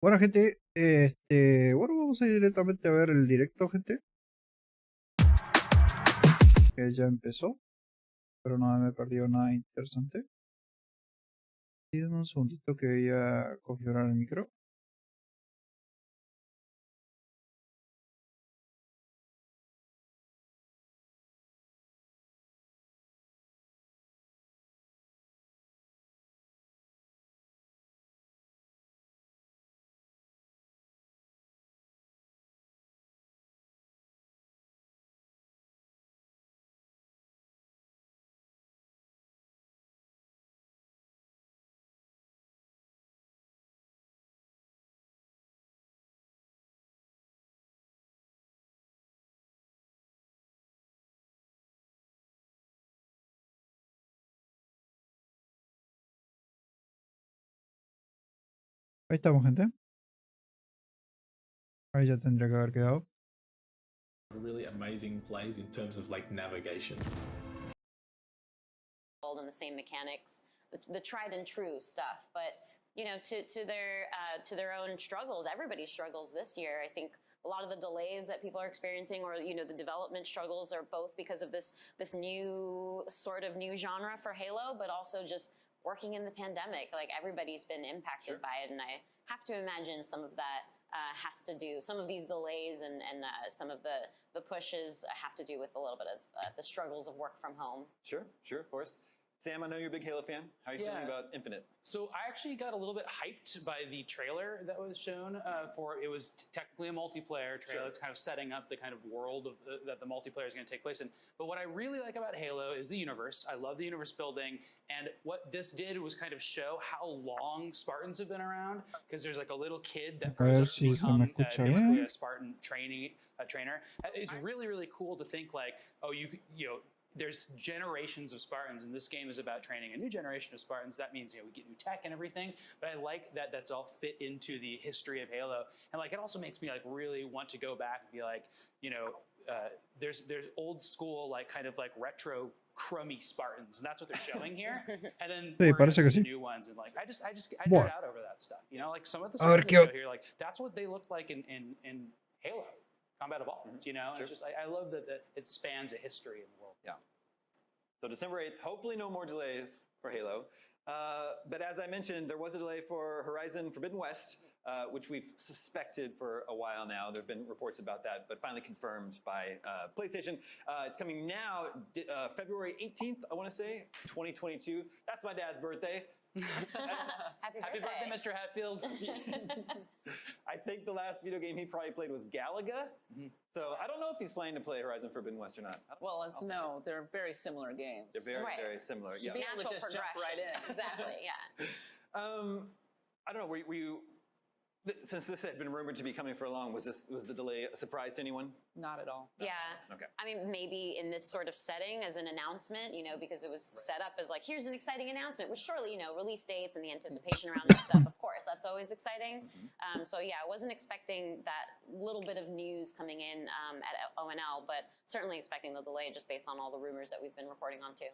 Bueno, gente, bueno, vamos a ir directamente a ver el directo, gente. Que ya empezó, pero no me he perdido nada interesante. Y dame un segundito que voy a configurar el micro. Ahí estamos, gente. Ahí ya tendría que haber quedado. Really amazing plays in terms of like navigation. And the same mechanics, the tried and true stuff, but you know, to their own struggles. Everybody struggles this year. I think a lot of the delays that people are experiencing, or you know, the development struggles, are both because of this new sort of new genre for Halo, but also just working in the pandemic. Like everybody's been impacted by it, and I have to imagine some of that has to do, some of these delays and some of the pushes have to do with a little bit of the struggles of work from home. Sure, of course. Sam, I know you're a big Halo fan. How are you feeling about Infinite? So I actually got a little bit hyped by the trailer that was shown for, it was technically a multiplayer trailer. It's kind of setting up the kind of world of that the multiplayer is going to take place in. But what I really like about Halo is the universe. I love the universe building. And what this did was kind of show how long Spartans have been around, because there's like a little kid that grows up to become basically a Spartan trainer. It's really, really cool to think like, oh, you know, there's generations of Spartans, and this game is about training a new generation of Spartans. That means, you know, we get new tech and everything, but I like that that's all fit into the history of Halo. And like, it also makes me like really want to go back and be like, you know, there's old school, like kind of like retro crummy Spartans, and that's what they're showing here. And then we're gonna see the new ones, and like I nerd out over that stuff. You know, like some of the stuff we show here, like that's what they look like in Halo. Combat Evolved, you know, and it's just I love that it spans a history in the world. Yeah. So December 8th, hopefully no more delays for Halo. But as I mentioned, there was a delay for Horizon Forbidden West, which we've suspected for a while now. There have been reports about that, but finally confirmed by PlayStation. It's coming now, February 18th, I want to say, 2022. That's my dad's birthday. Happy birthday, Mr. Hatfield. I think the last video game he probably played was Galaga. So I don't know if he's planning to play Horizon Forbidden West or not. Well, they're very similar games. They're very similar. Should be able to just jump right in. Exactly, yeah. I don't know, were you, since this had been rumored to be coming for long, was the delay a surprise to anyone? Not at all. Yeah. Okay. I mean, maybe in this sort of setting as an announcement, you know, because it was set up as like, here's an exciting announcement, which surely, you know, release dates and the anticipation around that stuff, of course, that's always exciting. So yeah, I wasn't expecting that little bit of news coming in at ONL, but certainly expecting the delay just based on all the rumors that we've been reporting on too.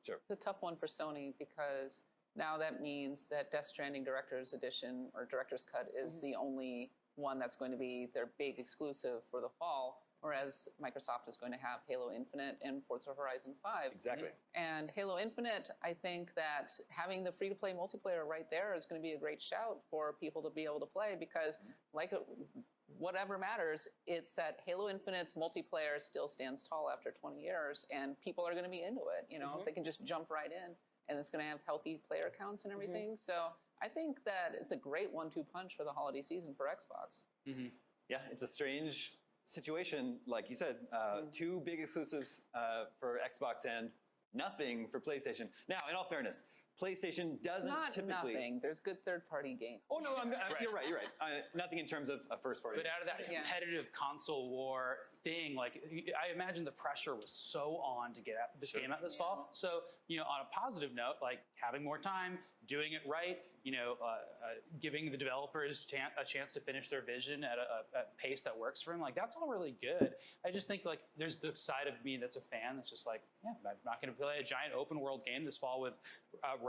Sure. It's a tough one for Sony because now that means that Death Stranding Director's Edition or Director's Cut is the only one that's going to be their big exclusive for the fall, whereas Microsoft is going to have Halo Infinite and Forza Horizon 5. Exactly. And Halo Infinite, I think that having the free-to-play multiplayer right there is going to be a great shout for people to be able to play because, like whatever matters, it's that Halo Infinite's multiplayer still stands tall after 20 years, and people are going to be into it. You know, if they can just jump right in. And it's going to have healthy player counts and everything. So I think that it's a great 1-2 punch for the holiday season for Xbox. Yeah, it's a strange situation. Like you said, two big exclusives for Xbox and nothing for PlayStation. Now, in all fairness, PlayStation doesn't typically... nothing. There's good third-party games. Oh, no, you're right. Nothing in terms of a first-party. But out of that competitive console war thing, like, I imagine the pressure was so on to get this game out this fall. So, you know, on a positive note, like, having more time, doing it right, you know, giving the developers a chance to finish their vision at a pace that works for them, like, that's all really good. I just think, like, there's the side of me that's a fan that's just like, yeah, I'm not going to play a giant open-world game this fall with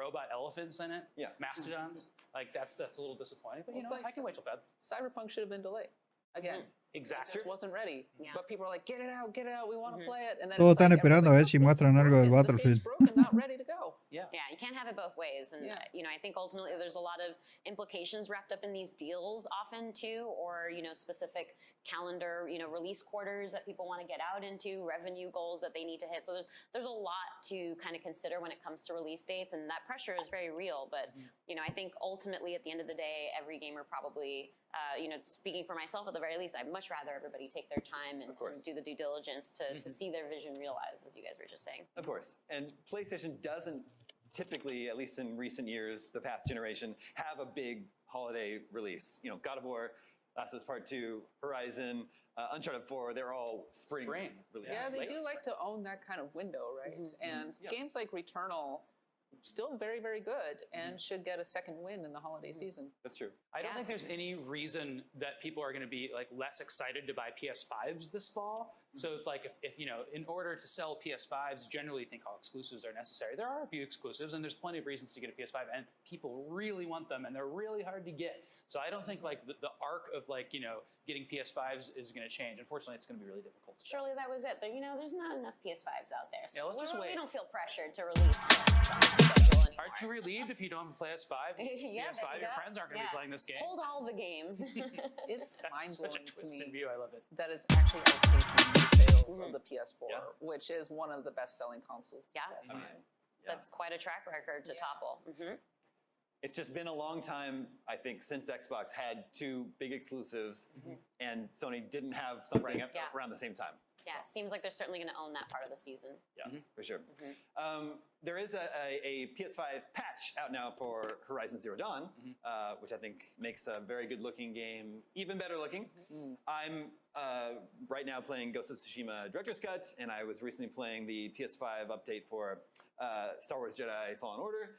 robot elephants in it. Yeah. Mastodons. Like that's a little disappointing. But you It's know, like I can wait till Feb. Cyberpunk should have been delayed. Again, Exactly. it just wasn't ready. Yeah. But people are like, get it out, we want to play it. And then Todos it's like, están esperando a ver everyone's si like, muestran algo del "This game's Battlefield." broken, not ready to go. Yeah. Yeah, you can't have it both ways. And, you know, I think ultimately there's a lot of implications wrapped up in these deals often too, or, you know, specific calendar, you know, release quarters that people want to get out into, revenue goals that they need to hit. So there's a lot to kind of consider when it comes to release dates, and that pressure is very real. But, you know, I think ultimately at the end of the day, every gamer probably, you know, speaking for myself at the very least, I'd much rather everybody take their time and do the due diligence to see their vision realized, as you guys were just saying. Of course. And PlayStation doesn't typically, at least in recent years, the past generation, have a big holiday release. You know, God of War, Last of Us Part 2, Horizon, Uncharted 4, they're all spring releases. Yeah, they do like to own that kind of window, right? And games like Returnal, still very, very good and should get a second win in the holiday season. That's true. I don't think there's any reason that people are going to be like less excited to buy PS5s this fall. So it's like if you know, in order to sell PS5s, generally think all exclusives are necessary. There are a few exclusives, and there's plenty of reasons to get a PS5, and people really want them, and they're really hard to get. So I don't think like the arc of like, you know, getting PS5s is going to change. Unfortunately, it's going to be really difficult. Surely that was it. There, you know, there's not enough PS5s out there. So Yeah, let's just wait. We don't feel pressured to release on schedule anymore. Aren't you relieved if you don't have a PS5? Yeah, PS5, your friends aren't going to be playing this game. Hold all the games. It's That's mind-blowing such a to twisted me view. I love it. that it's actually outpacing the sales of the PS4, which is one of the best-selling consoles Yeah. of all time. That's quite a track record to topple. It's just been a long time, I think, since Xbox had two big exclusives and Sony didn't have something around the same time. Yeah, seems like they're certainly going to own that part of the season. Yeah, for sure. There is a PS5 patch out now for Horizon Zero Dawn, which I think makes a very good-looking game even better looking. I'm right now playing Ghost of Tsushima Director's Cut, and I was recently playing the PS5 update for Star Wars Jedi Fallen Order.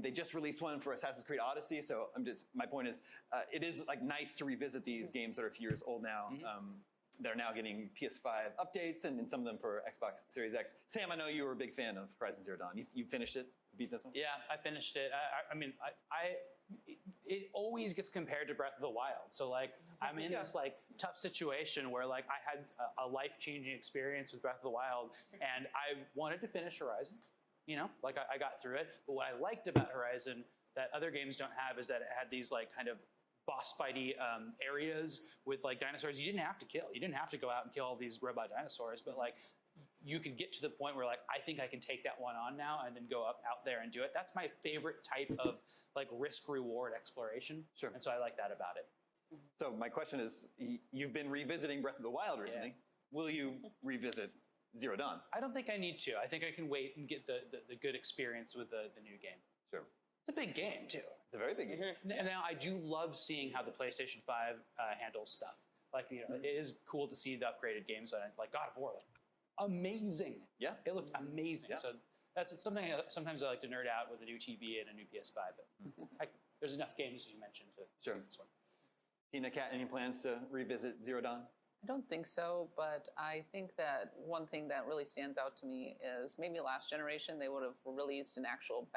They just released one for Assassin's Creed Odyssey, so my point is, it is like nice to revisit these games that are a few years old now. That are now getting PS5 updates, and some of them for Xbox Series X. Sam, I know you were a big fan of Horizon Zero Dawn. You finished it? Beat this one? Yeah, I finished it. I mean, it always gets compared to Breath of the Wild. So like, I'm in this like tough situation where like I had a life-changing experience with Breath of the Wild, and I wanted to finish Horizon. You know, like I got through it. But what I liked about Horizon that other games don't have is that it had these like kind of boss fighty areas with like dinosaurs you didn't have to kill. You didn't have to go out and kill all these robot dinosaurs, but like you could get to the point where like, I think I can take that one on now and then go out there and do it. That's my favorite type of like risk reward exploration. Sure. And so I like that about it. So my question is, you've been revisiting Breath of the Wild recently. Will you revisit Zero Dawn? I don't think I need to. I think I can wait and get the good experience with the new game. Sure. It's a big game too. It's a very big game. And now I do love seeing how the PlayStation 5 handles stuff. Like, you know, it is cool to see the upgraded games like God of War. Like, amazing. Yeah. It looked amazing. Yeah. So that's something sometimes I like to nerd out with a new TV and a new PS5. But there's enough games, as you mentioned, to see this one. Tina, Kat, any plans to revisit Zero Dawn? I don't think so, but I think that one thing that really stands out to me is maybe last generation they would have released an actual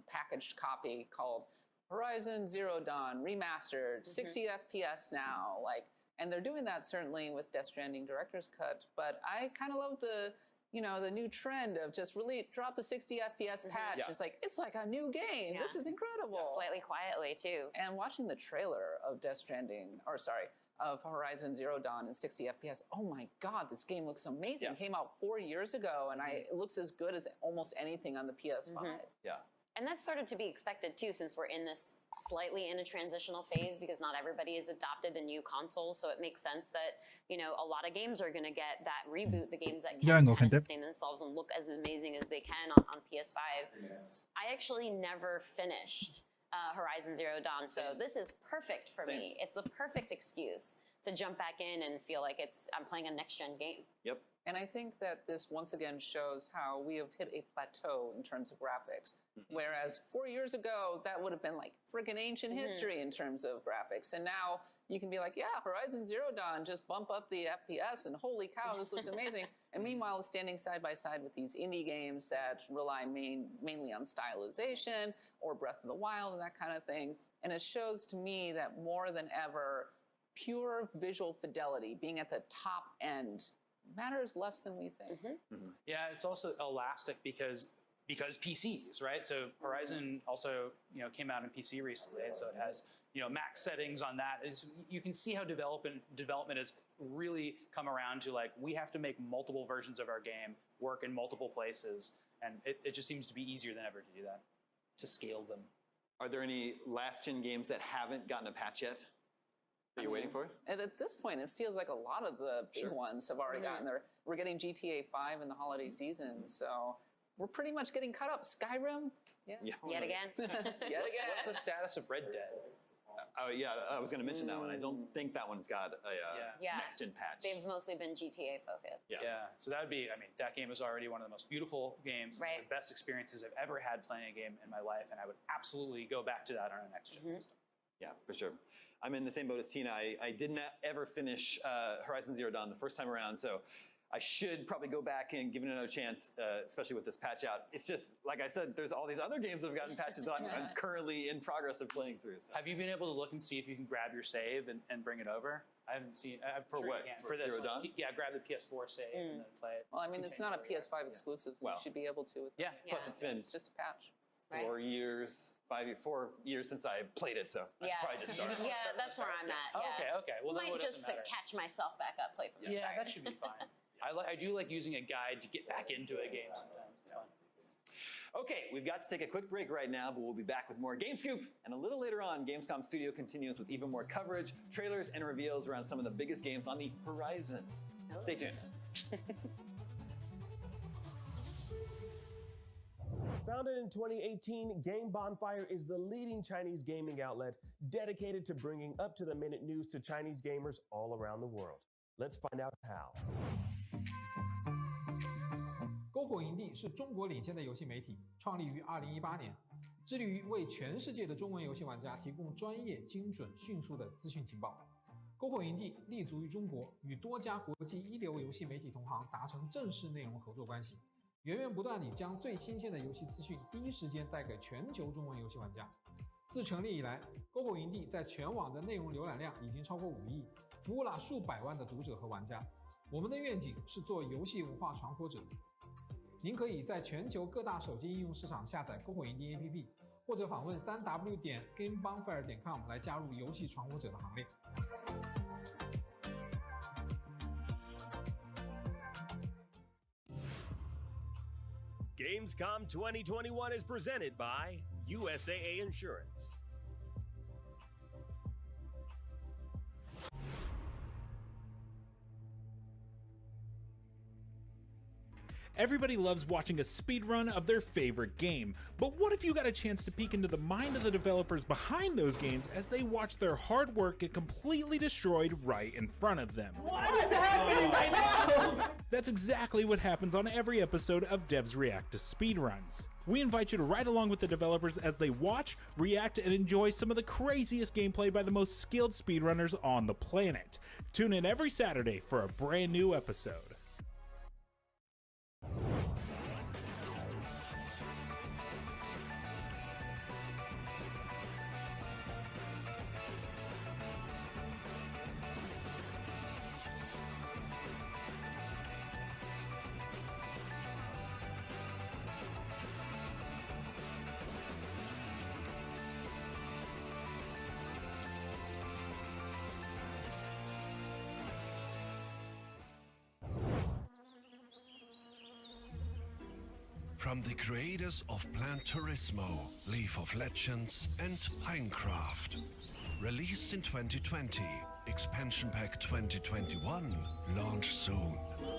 packaged copy called Horizon Zero Dawn Remastered, 60 FPS now, and they're doing that certainly with Death Stranding Director's Cut, but I kind of love the new trend of just really drop the 60 FPS patch. Yeah. It's like a new game. Yeah. This is incredible. Slightly quietly too. And watching the trailer of of Horizon Zero Dawn in 60 FPS, oh my God, this game looks amazing. Yeah. It came out 4 years ago, and it looks as good as almost anything on the PS5. Yeah. And that's sort of to be expected too, since we're in this slightly in a transitional phase, because not everybody has adopted the new consoles. So it makes sense that, a lot of games are going to get that reboot, the games that can kind of sustain themselves and look as amazing as they can on PS5. I actually never finished Horizon Zero Dawn, so this is perfect for me. It's the perfect excuse to jump back in and feel like I'm playing a next-gen game. Yep. And I think that this once again shows how we have hit a plateau in terms of graphics. Whereas 4 years ago, that would have been like friggin' ancient history in terms of graphics. And now you can be like, yeah, Horizon Zero Dawn, just bump up the FPS and holy cow, this looks amazing. And meanwhile, standing side by side with these indie games that rely mainly on stylization or Breath of the Wild and that kind of thing. And it shows to me that more than ever, pure visual fidelity, being at the top end, matters less than we think. Yeah, it's also elastic because PCs, right? So Horizon also, came out in PC recently, so it has, max settings on that. You can see how development has really come around to like, we have to make multiple versions of our game work in multiple places, and it just seems to be easier than ever to do that, to scale them. Are there any last-gen games that haven't gotten a patch yet that you're waiting for? And at this point, it feels like a lot of the big ones have already gotten there. We're getting GTA 5 in the holiday season, so we're pretty much getting caught up. Skyrim, Yet again. Yet again. What's the status of Red Dead? Oh yeah, I was going to mention that one. I don't think that one's got a next-gen patch. They've mostly been GTA focused. Yeah, so that would be, that game is already one of the most beautiful games, Right. the best experiences I've ever had playing a game in my life, and I would absolutely go back to that on a next-gen system. Yeah, for sure. I'm in the same boat as Tina. I did not ever finish Horizon Zero Dawn the first time around, so I should probably go back and give it another chance, especially with this patch out. It's just, like I said, there's all these other games that have gotten patches that I'm currently in progress of playing through. So. Have you been able to look and see if you can grab your save and bring it over? I haven't seen. For what? For this. Zero Dawn? Yeah, grab the PS4 save and then play it. Well, I mean, it's not a PS5 exclusive, so Well, you should be able to. Yeah. Plus, it's been It's just a patch. 4 years since I played it, so I should probably just start. Yeah, that's where I'm at. Yeah. Okay. Well, then Might it just doesn't to matter. catch myself back up, play from the Yeah, start. that should be fine. I do like using a guide to get back into a game sometimes. It's fun. Okay, we've got to take a quick break right now, but we'll be back with more Game Scoop. And a little later on, Gamescom Studio continues with even more coverage, trailers, and reveals around some of the biggest games on the horizon. Stay tuned. Founded in 2018, Game Bonfire is the leading Chinese gaming outlet dedicated to bringing up-to-the-minute news to Chinese gamers all around the world. Let's find out how. 篝火营地是中国领先的游戏媒体，创立于2018年，致力于为全世界的中文游戏玩家提供专业、精准、迅速的资讯情报。篝火营地立足于中国，与多家国际一流游戏媒体同行达成正式内容合作关系，源源不断地将最新鲜的游戏资讯第一时间带给全球中文游戏玩家。自成立以来，篝火营地在全网的内容浏览量已经超过5亿，服务了数百万的读者和玩家。我们的愿景是做游戏文化传播者。您可以在全球各大手机应用市场下载篝火营地 APP， 或者访问3w.gamebonfire.com 来加入游戏传播者的行列。Gamescom 2021 is presented by USAA Insurance. Everybody loves watching a speedrun of their favorite game, but what if you got a chance to peek into the mind of the developers behind those games as they watch their hard work get completely destroyed right in front of them? What is happening right now? That's exactly what happens on every episode of Devs React to Speedruns. We invite you to ride along with the developers as they watch, react, and enjoy some of the craziest gameplay by the most skilled speedrunners on the planet. Tune in every Saturday for a brand new episode. From the creators of Plan Turismo, League of Legends, and Minecraft. Released in 2020, Expansion Pack 2021, launch soon.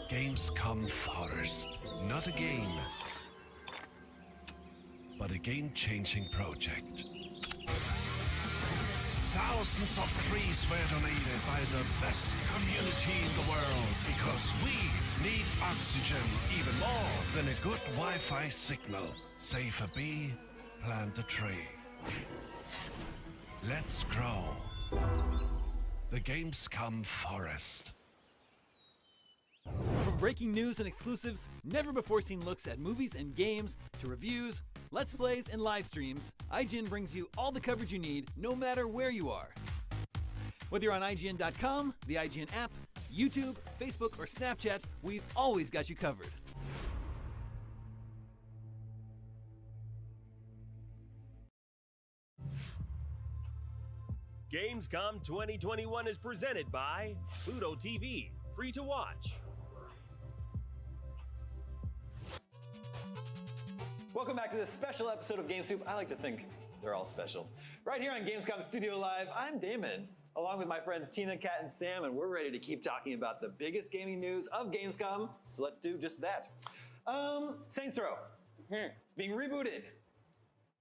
Gamescom Forest. Not a game, but a game-changing project. Thousands of trees were donated by the best community in the world because we Need oxygen even more than a good Wi-Fi signal. Save a bee, plant a tree. Let's grow. The Gamescom Forest. From breaking news and exclusives, never-before-seen looks at movies and games, to reviews, Let's Plays, and live streams, IGN brings you all the coverage you need, no matter where you are. Whether you're on IGN.com, the IGN app, YouTube, Facebook, or Snapchat, we've always got you covered. Gamescom 2021 is presented by Pluto TV, free to watch. Welcome back to this special episode of GameScoop. I like to think they're all special. Right here on Gamescom Studio Live, I'm Damon, along with my friends Tina, Kat, and Sam, and we're ready to keep talking about the biggest gaming news of Gamescom, so let's do just that. Saints Row. It's being rebooted.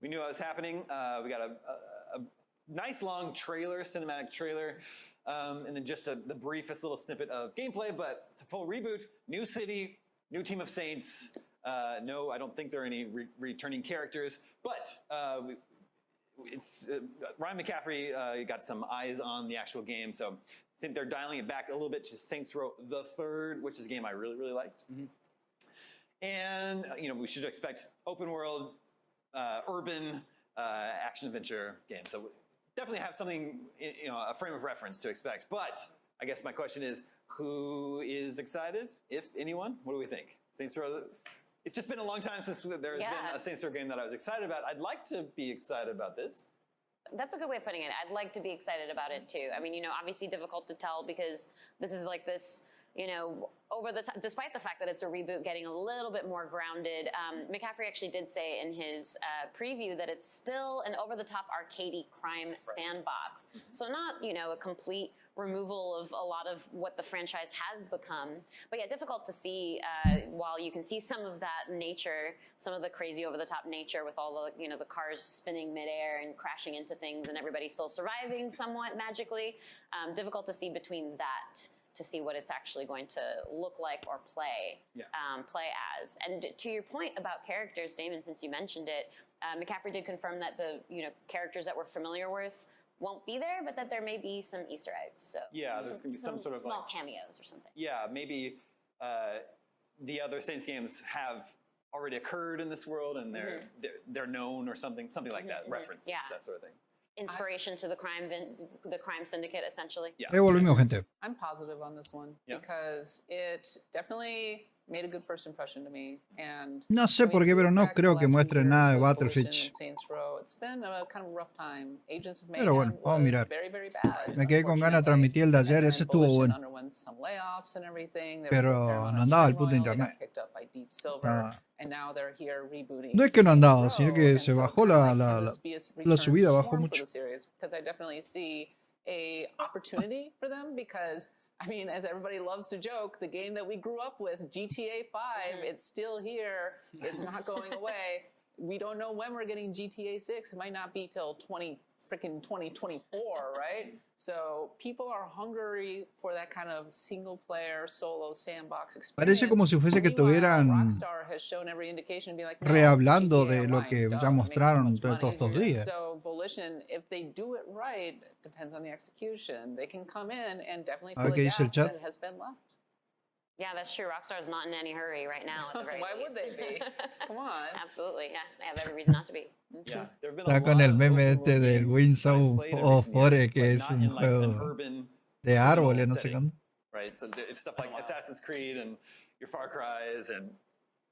We knew it was happening. We got a nice long trailer, cinematic trailer, and then just the briefest little snippet of gameplay, but it's a full reboot, new city, new team of Saints. No, I don't think there are any returning characters, but Ryan McCaffrey got some eyes on the actual game, so I think they're dialing it back a little bit to Saints Row the Third, which is a game I really, really liked. And we should expect open world, urban action adventure game. So definitely have something, a frame of reference to expect. But I guess my question is, who is excited, if anyone? What do we think? Saints Row. It's just been a long time since there's been a Saints Row game that I was excited about. I'd like to be excited about this. That's a good way of putting it. I'd like to be excited about it too. I mean, obviously difficult to tell because this is like this, over the top, despite the fact that it's a reboot, getting a little bit more grounded. McCaffrey actually did say in his preview that it's still an over-the-top arcadey crime sandbox. So not, a complete removal of a lot of what the franchise has become. But yeah, difficult to see while you can see some of that nature, some of the crazy over-the-top nature with all the, the cars spinning midair and crashing into things and everybody still surviving somewhat magically. Difficult to see between that to see what it's actually going to look like or play as. And to your point about characters, Damon, since you mentioned it, McCaffrey did confirm that the characters that we're familiar with won't be there, but that there may be some Easter eggs. So yeah, there's going to be some sort of small cameos or something. Yeah, maybe the other Saints games have already occurred in this world, and they're known or something like that. References, that sort of thing. Inspiration to the crime syndicate, essentially. Yeah. Gente. I'm positive on this one because it definitely made a good first impression to me. And No sé por qué, pero no creo que muestren nada de Battlefield. Saints Row. It's been a kind of rough time. Agents of Pero bueno, vamos a mirar. Very, very bad. Me quedé con ganas de transmitir el de ayer, ese estuvo bueno. Pero no andaba el puto internet. No es que no andaba, sino que se bajó la subida, bajó mucho. Because I definitely see a opportunity for them because I mean, as everybody loves to joke, the game that we grew up with, GTA 5, it's still here. It's not going away. We don't know when we're getting GTA 6. It might not be till 2024, right? So people are hungry for that kind of single-player solo sandbox experience. Parece como si fuese que estuvieran rehablando de lo que ya mostraron todos estos días. So Volition, if they do it right, depends on the execution. They can come in and definitely fill a gap that has been left. Yeah, that's true. Rockstar's not in any hurry right now. At the very Why least. would they be? Come on. Absolutely, yeah. They have every reason not to be. Yeah, está con el meme este del Windsong of Forest, que es un juego de árboles, no sé cómo. Right, so it's stuff like Assassin's Creed and your Far Cry's and.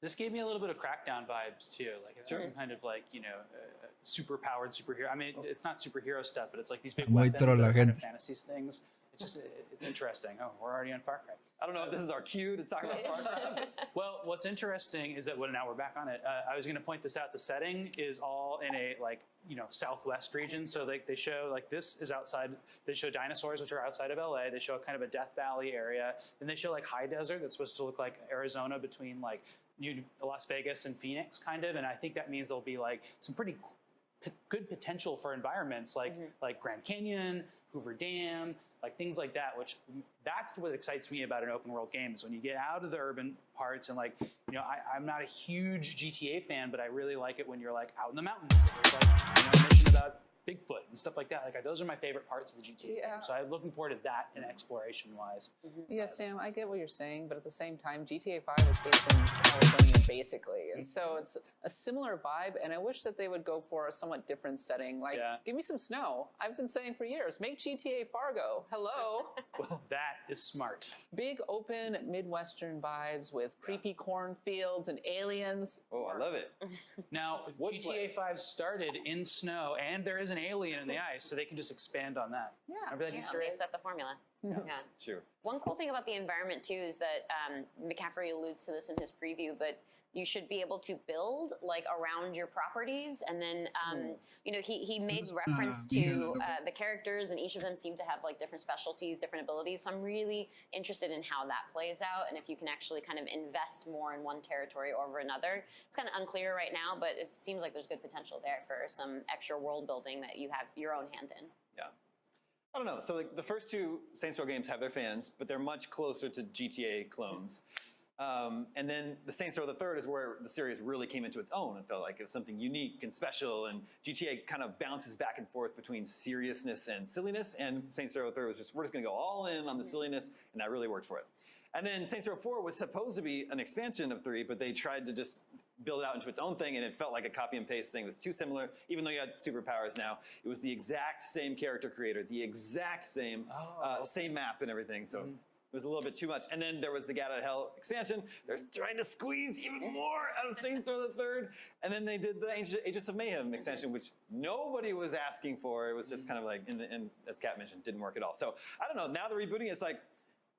This gave me a little bit of Crackdown vibes too, like some kind of like super powered superhero. I mean, it's not superhero stuff, but it's like these big weapons, kind of fantasy things. It's interesting. Oh, we're already on Far Cry. I don't know if this is our cue to talk about Far Cry. Well, what's interesting is that now we're back on it. I was going to point this out. The setting is all in a southwest region. So they show this is outside. They show dinosaurs, which are outside of LA. They show kind of a Death Valley area. Then they show high desert that's supposed to look like Arizona between Las Vegas and Phoenix, kind of. And I think that means there'll be some pretty good potential for environments like Grand Canyon, Hoover Dam, like things like that, which that's what excites me about an open world game is when you get out of the urban parts and I'm not a huge GTA fan, but I really like it when you're like out in the mountains. There's like a mission about Bigfoot and stuff like that. Like those are my favorite parts of the GTA game. So I'm looking forward to that in exploration wise. Yeah, Sam, I get what you're saying, but at the same time, GTA 5 is based in California basically, and so it's a similar vibe. And I wish that they would go for a somewhat different setting. Like, give me some snow. I've been saying for years, make GTA Fargo. Hello. Well, that is smart. Big open Midwestern vibes with creepy cornfields and aliens. Oh, I love it. Now, GTA 5 started in snow, and there is an alien in the ice, so they can just expand on that. Yeah. Remember that Easter They egg? set the formula. Yeah, it's true. One cool thing about the environment too is that McCaffrey alludes to this in his preview, but you should be able to build like around your properties, and then he made reference to the characters, and each of them seem to have like different specialties, different abilities. So I'm really interested in how that plays out, and if you can actually kind of invest more in one territory over another. It's kind of unclear right now, but it seems like there's good potential there for some extra world building that you have your own hand in. Yeah. I don't know. So like the first two Saints Row games have their fans, but they're much closer to GTA clones. And then the Saints Row the Third is where the series really came into its own and felt like it was something unique and special. And GTA kind of bounces back and forth between seriousness and silliness. And Saints Row the Third was just, we're just going to go all in on the silliness, and that really worked for it. And then Saints Row 4 was supposed to be an expansion of 3, but they tried to just build it out into its own thing, and it felt like a copy and paste thing. It was too similar, even though you had superpowers now. It was the exact same character creator, the exact same same map and everything. So it was a little bit too much. And then there was the Get Out of Hell expansion. They're trying to squeeze even more out of Saints Row the Third. And then they did the Agents of Mayhem expansion, which nobody was asking for. It was just kind of like, and as Kat mentioned, didn't work at all. So I don't know. Now they're rebooting. It's like,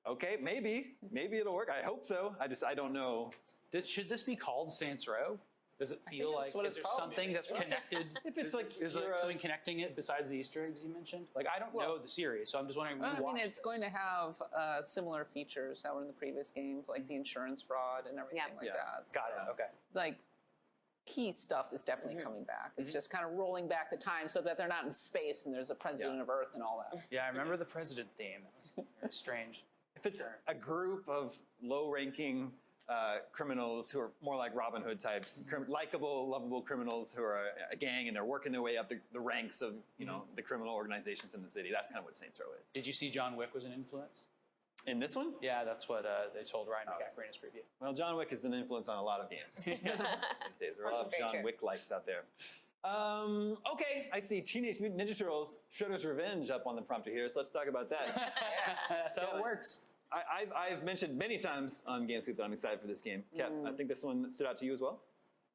okay, maybe it'll work. I hope so. I don't know. Should this be called Saints Row? Does it feel like, is there something that's connected? If it's like, is there something connecting it besides the Easter eggs you mentioned? Like, I don't know the series, so I'm just wondering. I mean, it's going to have similar features that were in the previous games, like the insurance fraud and everything like that. Got it. Okay. It's like key stuff is definitely coming back. It's just kind of rolling back the time so that they're not in space and there's a president of Earth and all that. Yeah, I remember the president theme. It was very strange. If it's a group of low-ranking criminals who are more like Robin Hood types, likable, lovable criminals who are a gang and they're working their way up the ranks of the criminal organizations in the city. That's kind of what Saints Row is. Did you see John Wick was an influence? In this one? Yeah, that's what they told Ryan McCaffrey in his preview. Well, John Wick is an influence on a lot of games these days. There are a lot of John Wick likes out there. Okay, I see Teenage Mutant Ninja Turtles Shredder's Revenge up on the prompter here, so let's talk about that. That's how it works. I've mentioned many times on Gamescom that I'm excited for this game. Kat, I think this one stood out to you as well?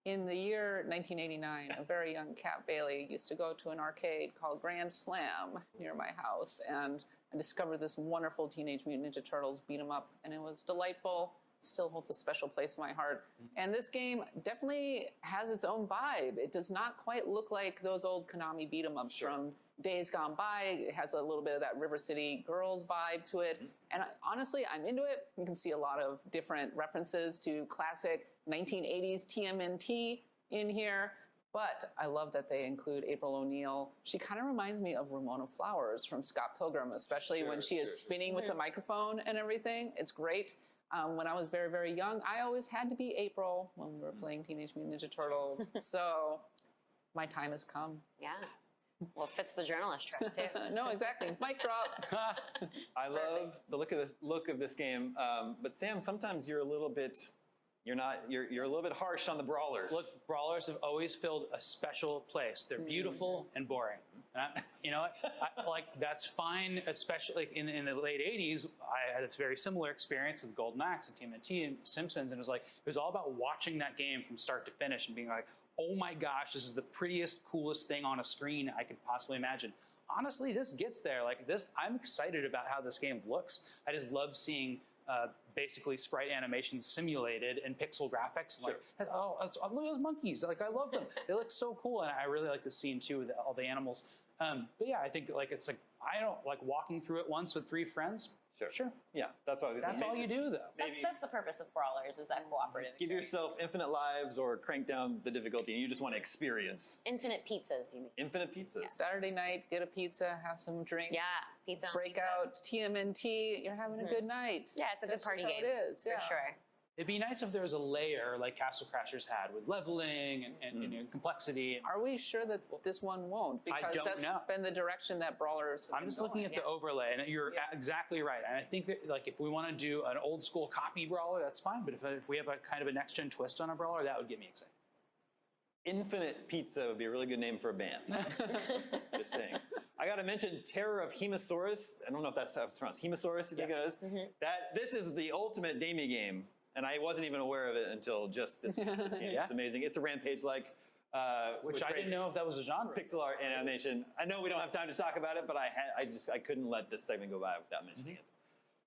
In the year 1989, a very young Kat Bailey used to go to an arcade called Grand Slam near my house, and I discovered this wonderful Teenage Mutant Ninja Turtles beat 'em up, and it was delightful. Still holds a special place in my heart. And this game definitely has its own vibe. It does not quite look like those old Konami beat 'em ups from days gone by. It has a little bit of that River City Girls vibe to it. And honestly, I'm into it. You can see a lot of different references to classic 1980s TMNT in here. But I love that they include April O'Neil. She kind of reminds me of Ramona Flowers from Scott Pilgrim, especially when she is spinning with the microphone and everything. It's great. When I was very, very young, I always had to be April when we were playing Teenage Mutant Ninja Turtles. So my time has come. Yeah. Well, it fits the journalist track, too. No, exactly. Mic drop. I love the look of this game. But Sam, sometimes you're a little bit... You're a little bit harsh on the brawlers. Look, brawlers have always filled a special place. They're beautiful and boring. And you know what? Like, that's fine, especially in the late 80s. I had a very similar experience with Golden Axe and TMNT and Simpsons. And it was all about watching that game from start to finish and being like, oh my gosh, this is the prettiest, coolest thing on a screen I could possibly imagine. Honestly, this gets there. Like this, I'm excited about how this game looks. I just love seeing basically sprite animations simulated and pixel graphics. Sure. Like, oh, look at those monkeys. Like, I love them. They look so cool. And I really like the scene too with all the animals But yeah, I think like it's like I don't like walking through it once with 3 friends. Sure. Yeah, that's what I was gonna That's say. all you do, though. That's the purpose of brawlers, is that cooperative. Give yourself infinite lives or crank down the difficulty and you just want to experience. Infinite pizzas, you mean? Infinite pizzas. Saturday night, get a pizza, have some drinks. Yeah, pizza. Break out TMNT. You're having a good night. Yeah, it's a good That's party just how game. It is, yeah. For sure. It'd be nice if there was a layer like Castle Crashers had with leveling and you know, complexity. Are we sure that this one won't? Because don't that's know. been the direction that brawlers. I'm just looking at the overlay, and you're exactly right. And I think that like if we want to do an old school copy brawler, that's fine. But if we have a kind of a next gen twist on a brawler, that would get me excited. Infinite Pizza would be a really good name for a band. Just saying. I got to mention Terror of Hemosaurus. I don't know if that's how it's pronounced. Hemosaurus, you think it is? This is the ultimate Damie game. And I wasn't even aware of it until just this game. It's amazing. It's a Rampage-like. Which I didn't know if that was a genre. Pixel art and animation. I know we don't have time to talk about it, but I couldn't let this segment go by without mentioning it.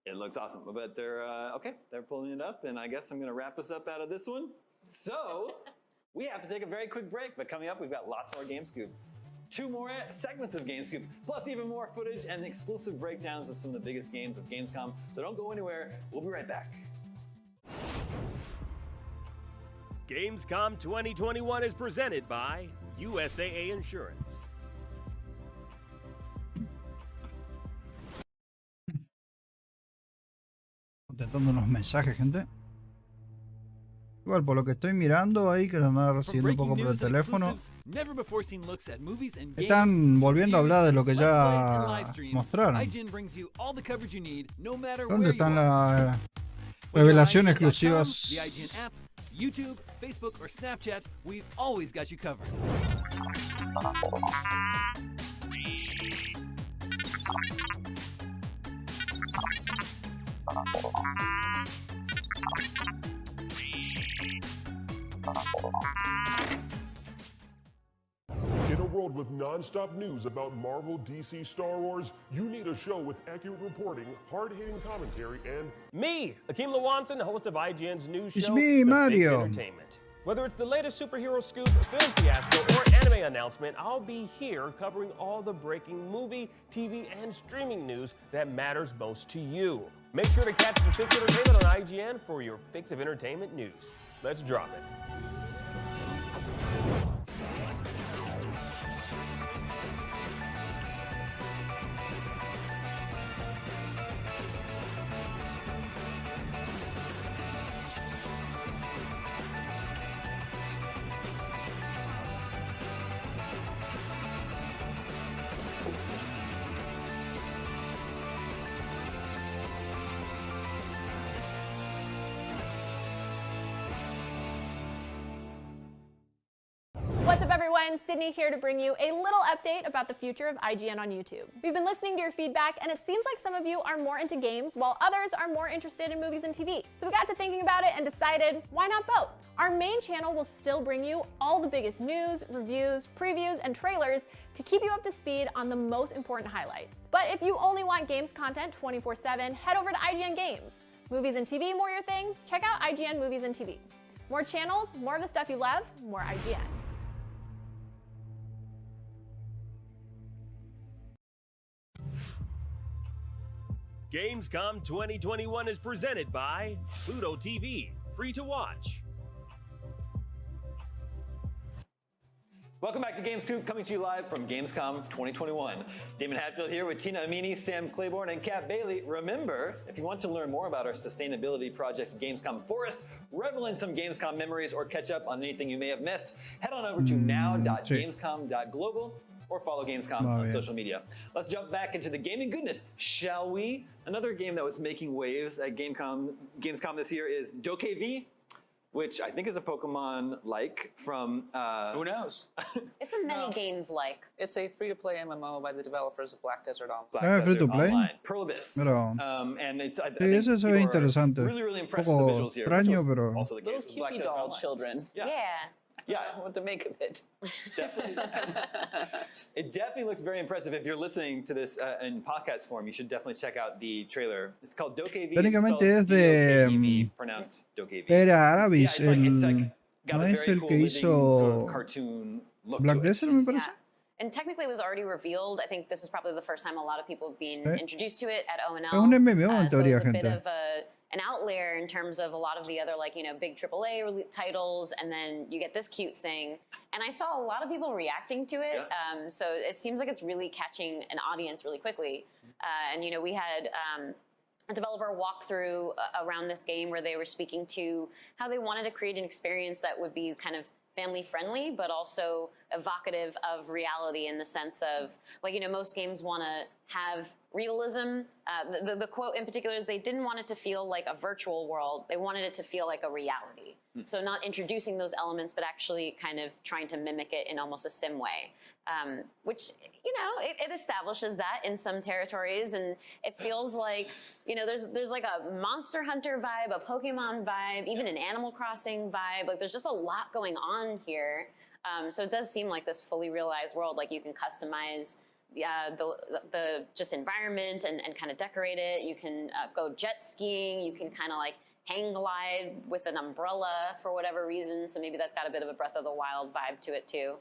It looks awesome. But they're okay. They're pulling it up, and I guess I'm going to wrap us up out of this one. So we have to take a very quick break. But coming up, we've got lots more Game Scoop. 2 more segments of Game Scoop, plus even more footage and exclusive breakdowns of some of the biggest games of Gamescom. So don't go anywhere. We'll be right back. Gamescom 2021 is presented by USAA Insurance. Contestando unos mensajes, gente. Igual, por lo que estoy mirando ahí, que lo andaba recibiendo un poco por el teléfono, están volviendo a hablar de lo que ya mostraron. ¿Dónde están las revelaciones exclusivas? YouTube, Facebook, or Snapchat, we've always got you covered. In a world with non-stop news about Marvel, DC, Star Wars, you need a show with accurate reporting, hard-hitting commentary, and Me, Akeem Lawanson, host of IGN's new show, It's me, The Mario. Fix Entertainment. Whether it's the latest superhero scoop, film fiasco, or anime announcement, I'll be here covering all the breaking movie, TV, and streaming news that matters most to you. Make sure to catch The Fix Entertainment on IGN for your fix of entertainment news. Let's drop it. What's up, everyone? Sydney here to bring you a little update about the future of IGN on YouTube. We've been listening to your feedback, and it seems like some of you are more into games, while others are more interested in movies and TV. So we got to thinking about it and decided, why not both? Our main channel will still bring you all the biggest news, reviews, previews, and trailers to keep you up to speed on the most important highlights. But if you only want games content 24/7, head over to IGN Games. Movies and TV more your thing? Check out IGN Movies and TV. More channels, more of the stuff you love, more IGN. Gamescom 2021 is presented by Pluto TV, free to watch. Welcome back to Game Scoop, coming to you live from Gamescom 2021. Damon Hatfield here with Tina Amini, Sam Claiborne, and Kat Bailey. Remember, if you want to learn more about our sustainability project, Gamescom Forest, revel in some Gamescom memories, or catch up on anything you may have missed, head on over to now.gamescom.global or follow Gamescom on social media. Let's jump back into the gaming goodness, shall we? Another game that was making waves at Gamescom this year is Dokev, which I think is a Pokemon-like from... Who knows? It's a many games like. It's a free-to-play MMO by the developers of Black Desert Online. Black free to Desert play. Online. Perlibus. Pero And it's, I sí, think eso se ve people are interesante. really, really Un impressed with the poco visuals here. extraño, which was pero also the Little case with Black cupid Desert doll Online. children. Yeah. Yeah, What to make of it? definitely. It definitely looks very impressive. If you're listening to this in podcast form, you should definitely check out the trailer. It's called Dokev. Técnicamente es de pronounced Dokev. Era Aravis, It's like no got a es very el cool que living sort of hizo cartoon look Black to it. Desert, me parece. And technically it was already revealed. I think this is probably the first time a lot of people have been introduced to it at O&L. Es un MMO en So teoría, it's a bit gente. of an outlier in terms of a lot of the other, like, you know, big AAA titles, and then you get this cute thing. And I saw a lot of people reacting to it, so it seems like it's really catching an audience really quickly. And, you know, we had a developer walk through around this game where they were speaking to how they wanted to create an experience that would be kind of family friendly, but also evocative of reality in the sense of, like, you know, most games want to have realism. The quote in particular is they didn't want it to feel like a virtual world. They wanted it to feel like a reality. So not introducing those elements, but actually kind of trying to mimic it in almost a sim way, which, you know, it establishes that in some territories, and it feels like, you know, there's like a Monster Hunter vibe, a Pokemon vibe, even an Animal Crossing vibe. Like, there's just a lot going on here. So it does seem like this fully realized world. Like, you can customize the just environment and kind of decorate it. You can go jet skiing. You can kind of like hang glide with an umbrella for whatever reason. So maybe that's got a bit of a Breath of the Wild vibe to it too.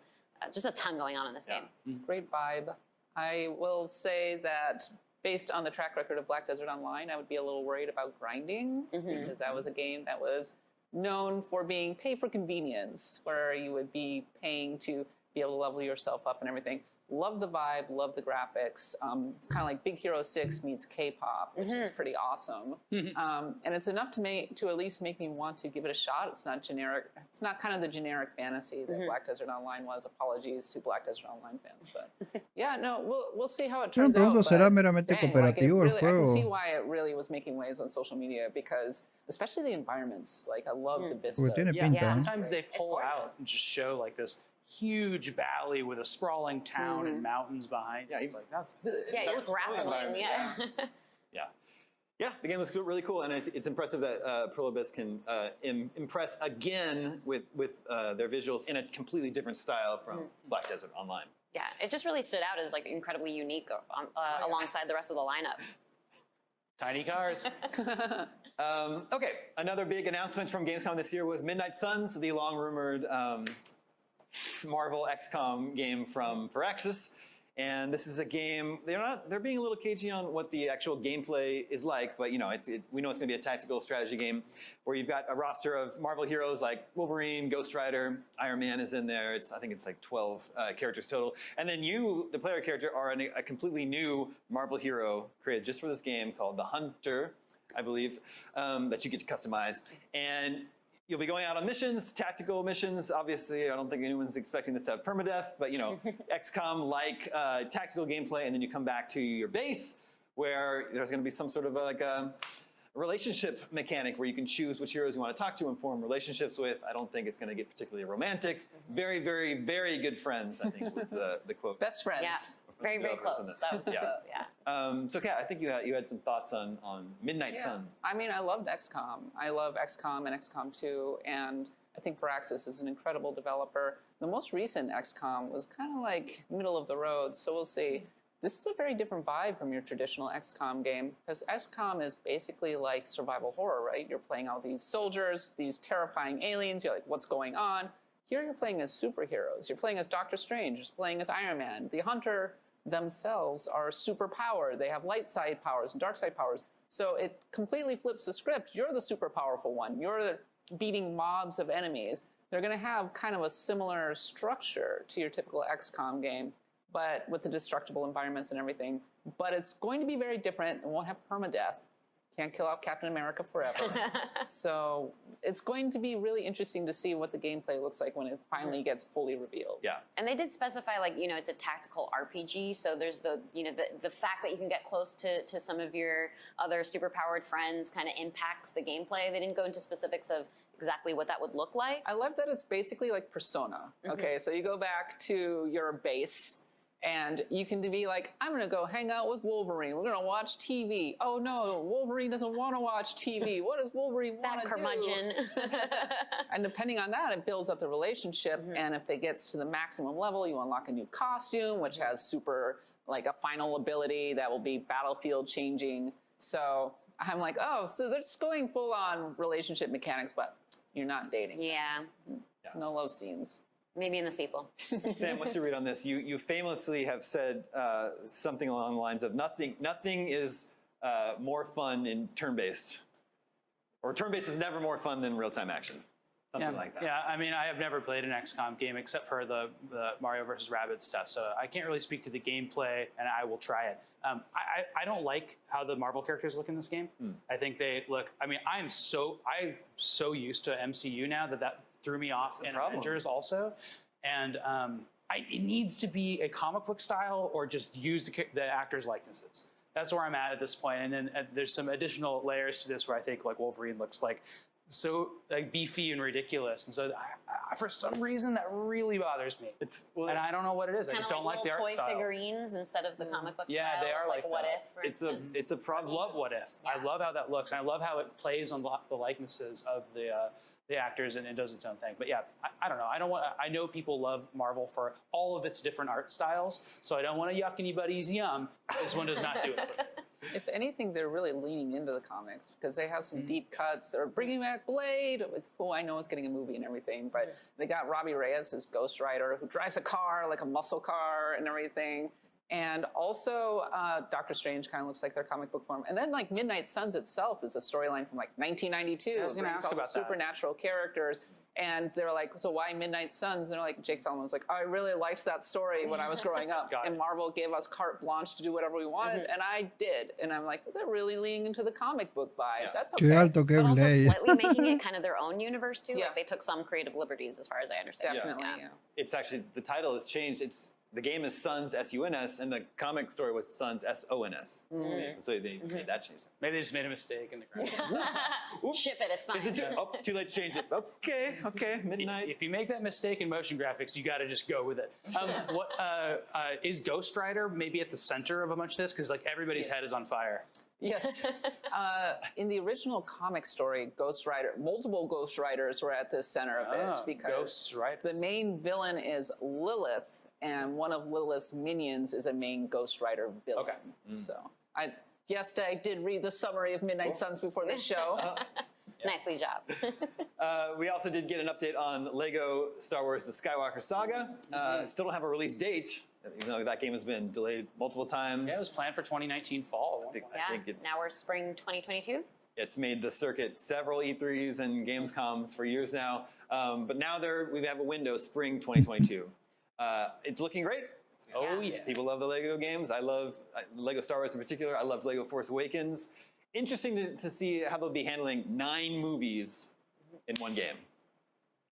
Just a ton going on in this game. Great vibe. I will say that based on the track record of Black Desert Online, I would be a little worried about grinding because that was a game that was known for being pay for convenience, where you would be paying to be able to level yourself up and everything. Love the vibe, love the graphics. It's kind of like Big Hero 6 meets K-pop, which is pretty awesome. And it's enough to at least make me want to give it a shot. It's not generic. It's not kind of the generic fantasy that Black Desert Online was. Apologies to Black Desert Online fans, but yeah, no, we'll see how it turns out. Pronto será but meramente dang, cooperativo el I can see juego. why it really was making waves on social media, because especially the environments. Like, I love the vistas. Porque tiene pinta, ¿eh? Sometimes they pull out and just show like this huge valley with a sprawling town and mountains behind it. It's like, that's You're grappling, Yeah, the game looks really cool, and it's impressive that Prolobis can impress again with their visuals in a completely different style from Black Desert Online. Yeah, it just really stood out as like incredibly unique alongside the rest of the lineup. Tiny cars. Okay, another big announcement from Gamescom this year was Midnight Suns, the long-rumored Marvel XCOM game from Firaxis. And this is a game, they're being a little cagey on what the actual gameplay is like, but you know, we know it's gonna be a tactical strategy game where you've got a roster of Marvel heroes like Wolverine, Ghost Rider, Iron Man is in there. I think it's like 12 characters total. And then you, the player character, are a completely new Marvel hero created just for this game called the Hunter, I believe, that you get to customize. And you'll be going out on missions, tactical missions. Obviously, I don't think anyone's expecting this to have permadeath, but you know, XCOM-like tactical gameplay, and then you come back to your base where there's going to be some sort of a relationship mechanic where you can choose which heroes you want to talk to and form relationships with. I don't think it's going to get particularly romantic. Very, very, very good friends, I think was the quote. Best friends. Yeah. Very, very close. That was So, Kat, I think you had some thoughts on Midnight Suns. I mean, I loved XCOM. I love XCOM and XCOM 2, and I think Firaxis is an incredible developer. The most recent XCOM was kind of like middle of the road, so we'll see. This is a very different vibe from your traditional XCOM game, because XCOM is basically like survival horror, right? You're playing all these soldiers, these terrifying aliens, you're like, what's going on? Here you're playing as superheroes. You're playing as Doctor Strange, you're playing as Iron Man. The Hunter themselves are superpowered. They have light side powers and dark side powers. So it completely flips the script. You're the super powerful one. You're beating mobs of enemies. They're going to have kind of a similar structure to your typical XCOM game, but with the destructible environments and everything. But it's going to be very different and won't have permadeath. Can't kill off Captain America forever. So it's going to be really interesting to see what the gameplay looks like when it finally gets fully revealed. Yeah. And they did specify, like, you know, it's a tactical RPG, so there's the fact that you can get close to some of your other superpowered friends kind of impacts the gameplay. They didn't go into specifics of exactly what that would look like. I love that it's basically like Persona. Okay, so you go back to your base, and you can be like, I'm going to go hang out with Wolverine. We're going to watch TV. Oh, no, Wolverine doesn't want to watch TV. What does Wolverine want to do? Curmudgeon. And depending on that, it builds up the relationship. And if it gets to the maximum level, you unlock a new costume, which has super, like a final ability that will be battlefield changing. So I'm like, oh, so they're just going full on relationship mechanics, but you're not dating. Yeah. No love scenes. Maybe in the sequel. Sam, what's your read on this? You famously have said something along the lines of nothing is more fun in turn-based, or turn-based is never more fun than real-time action. Something like that. Yeah, I mean, I have never played an XCOM game except for the Mario vs. Rabbids stuff, so I can't really speak to the gameplay, and I will try it. I don't like how the Marvel characters look in this game. I think they look. I mean, I'm so used to MCU now that threw me off in Avengers also, and it needs to be a comic book style or just use the actors' likenesses. That's where I'm at this point, and then there's some additional layers to this where I think like Wolverine looks like so like beefy and ridiculous, and so for some reason that really bothers me. And I don't know what it is. I just don't like the art style. Toy figurines instead of the comic book style. Yeah, they are like What that. If, for instance. It's a problem. I love What If. Yeah. I love how that looks, and I love how it plays on the likenesses of the actors and it does its own thing. But yeah, I don't know. I know people love Marvel for all of its different art styles, so I don't want to yuck anybody's yum. This one does not do it for me. If anything, they're really leaning into the comics because they have some deep cuts. They're bringing back Blade. Oh, I know it's getting a movie and everything, but they got Robbie Reyes as Ghost Rider, who drives a car, like a muscle car and everything. And also, Doctor Strange kind of looks like their comic book form. And then, like, Midnight Suns itself is a storyline from, like, 1992. I was going to ask about that. Supernatural characters. And they're like, so why Midnight Suns? And they're like, Jake Solomon's like, I really liked that story when I was growing up. And Marvel gave us carte blanche to do whatever we wanted, and I did. And I'm like, they're really leaning into the comic book vibe. That's okay. But also slightly making it kind of their own universe, too. Like, they took some creative liberties, as far as I understand. Definitely, yeah. It's actually, the title has changed. The game is Sons, S-U-N-S, and the comic story was Sons, S-O-N-S. So they made that change. Maybe they just made a mistake in the graphic. Ship it, it's fine. Is it too late to change it? Okay, midnight. If you make that mistake in motion graphics, you got to just go with it. Is Ghost Rider maybe at the center of a bunch of this? Because like everybody's head is on fire. Yes. In the original comic story, multiple Ghost Riders were at the center of it because the main villain is Lilith, and one of Lilith's minions is a main Ghost Rider villain. Okay. So I did read the summary of Midnight Suns before this show. Nicely job. We also did get an update on Lego Star Wars: The Skywalker Saga. Still don't have a release date, even though that game has been delayed multiple times. Yeah, it was planned for 2019 fall. I think it's, now we're spring 2022. It's made the circuit several E3s and Gamescoms for years now, but now we have a window, spring 2022. It's looking great. Oh yeah. People love the Lego games. I love Lego Star Wars in particular. I love Lego Force Awakens. Interesting to see how they'll be handling 9 movies in one game.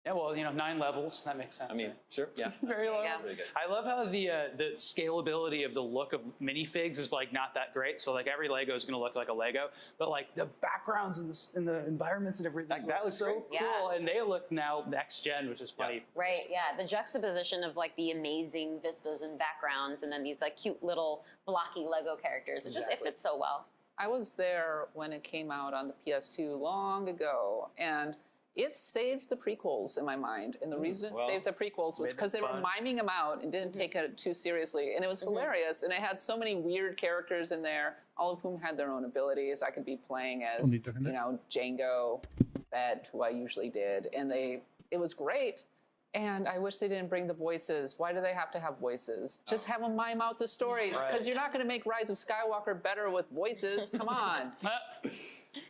Yeah, well, 9 levels. That makes sense. I mean, sure, yeah. Very low. Yeah. Really good. I love how the scalability of the look of minifigs is like not that great. So like every Lego is going to look like a Lego, but like the backgrounds and the environments and everything that looks so great. cool, and they look now next gen, which is funny. Right. Yeah. The juxtaposition of like the amazing vistas and backgrounds, and then these like cute little blocky Lego characters. It fits so well. I was there when it came out on the PS2 long ago, and it saved the prequels in my mind. And the reason it saved the prequels was because they were miming them out and didn't take it too seriously. And it was hilarious. And it had so many weird characters in there, all of whom had their own abilities. I could be playing as, Django, Fett, who I usually did. And it was great. And I wish they didn't bring the voices. Why do they have to have voices? Just have them mime out the stories. Because you're not going to make Rise of Skywalker better with voices. Come on.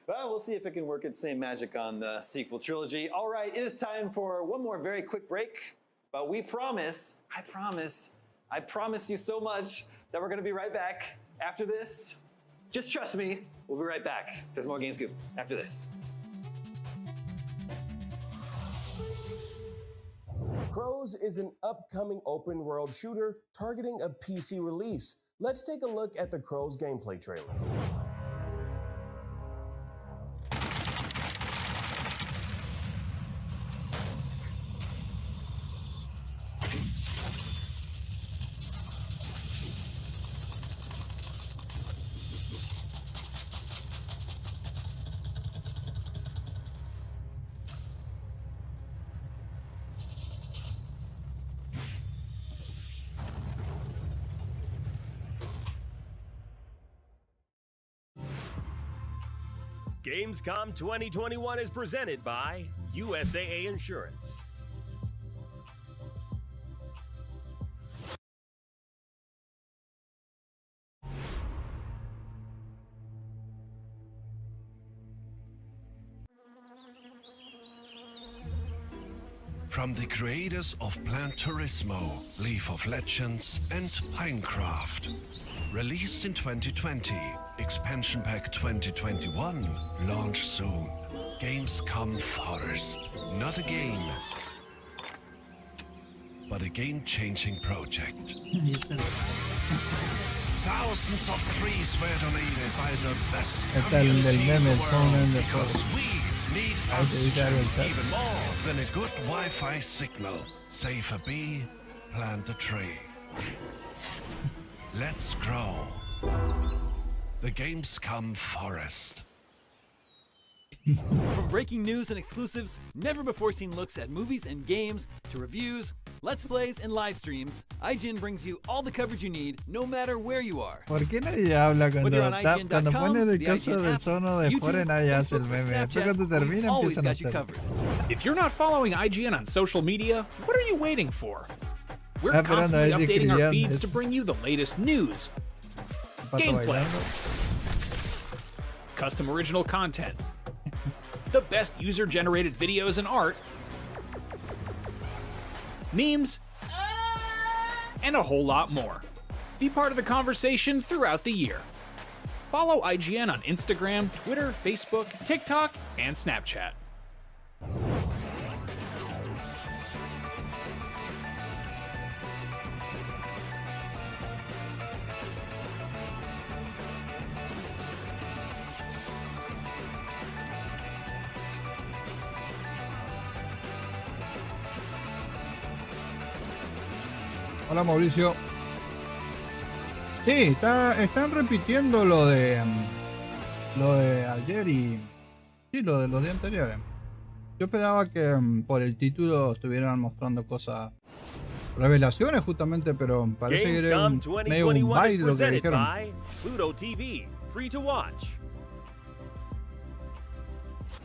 Well, we'll see if it can work its same magic on the sequel trilogy. All right, it is time for one more very quick break. But we promise, I promise you so much that we're going to be right back after this. Just trust me, we'll be right back. There's more Game Scoop after this. Crows is an upcoming open world shooter targeting a PC release. Let's take a look at the Crows gameplay trailer. Gamescom 2021 is presented by USAA Insurance. From the creators of Plan Turismo, Leaf of Legends, and Pinecraft. Released in 2020, Expansion Pack 2021, launch soon. Gamescom Forest. Not a game, but a game-changing project. Thousands of trees were donated by the best community in the world because we need oxygen even more than a good Wi-Fi signal. Save a bee, plant a tree. Let's grow. The Gamescom Forest. From breaking news and exclusives, never-before-seen looks at movies and games, to reviews, let's plays, and live streams, IGN brings you all the coverage you need, no matter where you are. ¿Por qué nadie habla Whether you're on IGN.com, cuando ponen el the caso IGN del app, sono de YouTube, fuera nadie hace el Facebook, or meme? Después Snapchat, cuando termina we've always empiezan a got you hacer. covered. If you're not following IGN on social media, what are you waiting for? We're Esperando a constantly ver si updating our escribían feeds eso. to bring you the latest news, Pato gameplay, bailando. custom original content, the best user-generated videos and art, memes, and a whole lot more. Be part of the conversation throughout the year. Follow IGN on Instagram, Twitter, Facebook, TikTok, and Snapchat. Hola Mauricio. Sí, están repitiendo lo de ayer y sí, lo de los días anteriores. Yo esperaba que por el título estuvieran mostrando cosas, revelaciones justamente, pero parece que era medio un baile lo que dijeron. Pluto TV, free to watch.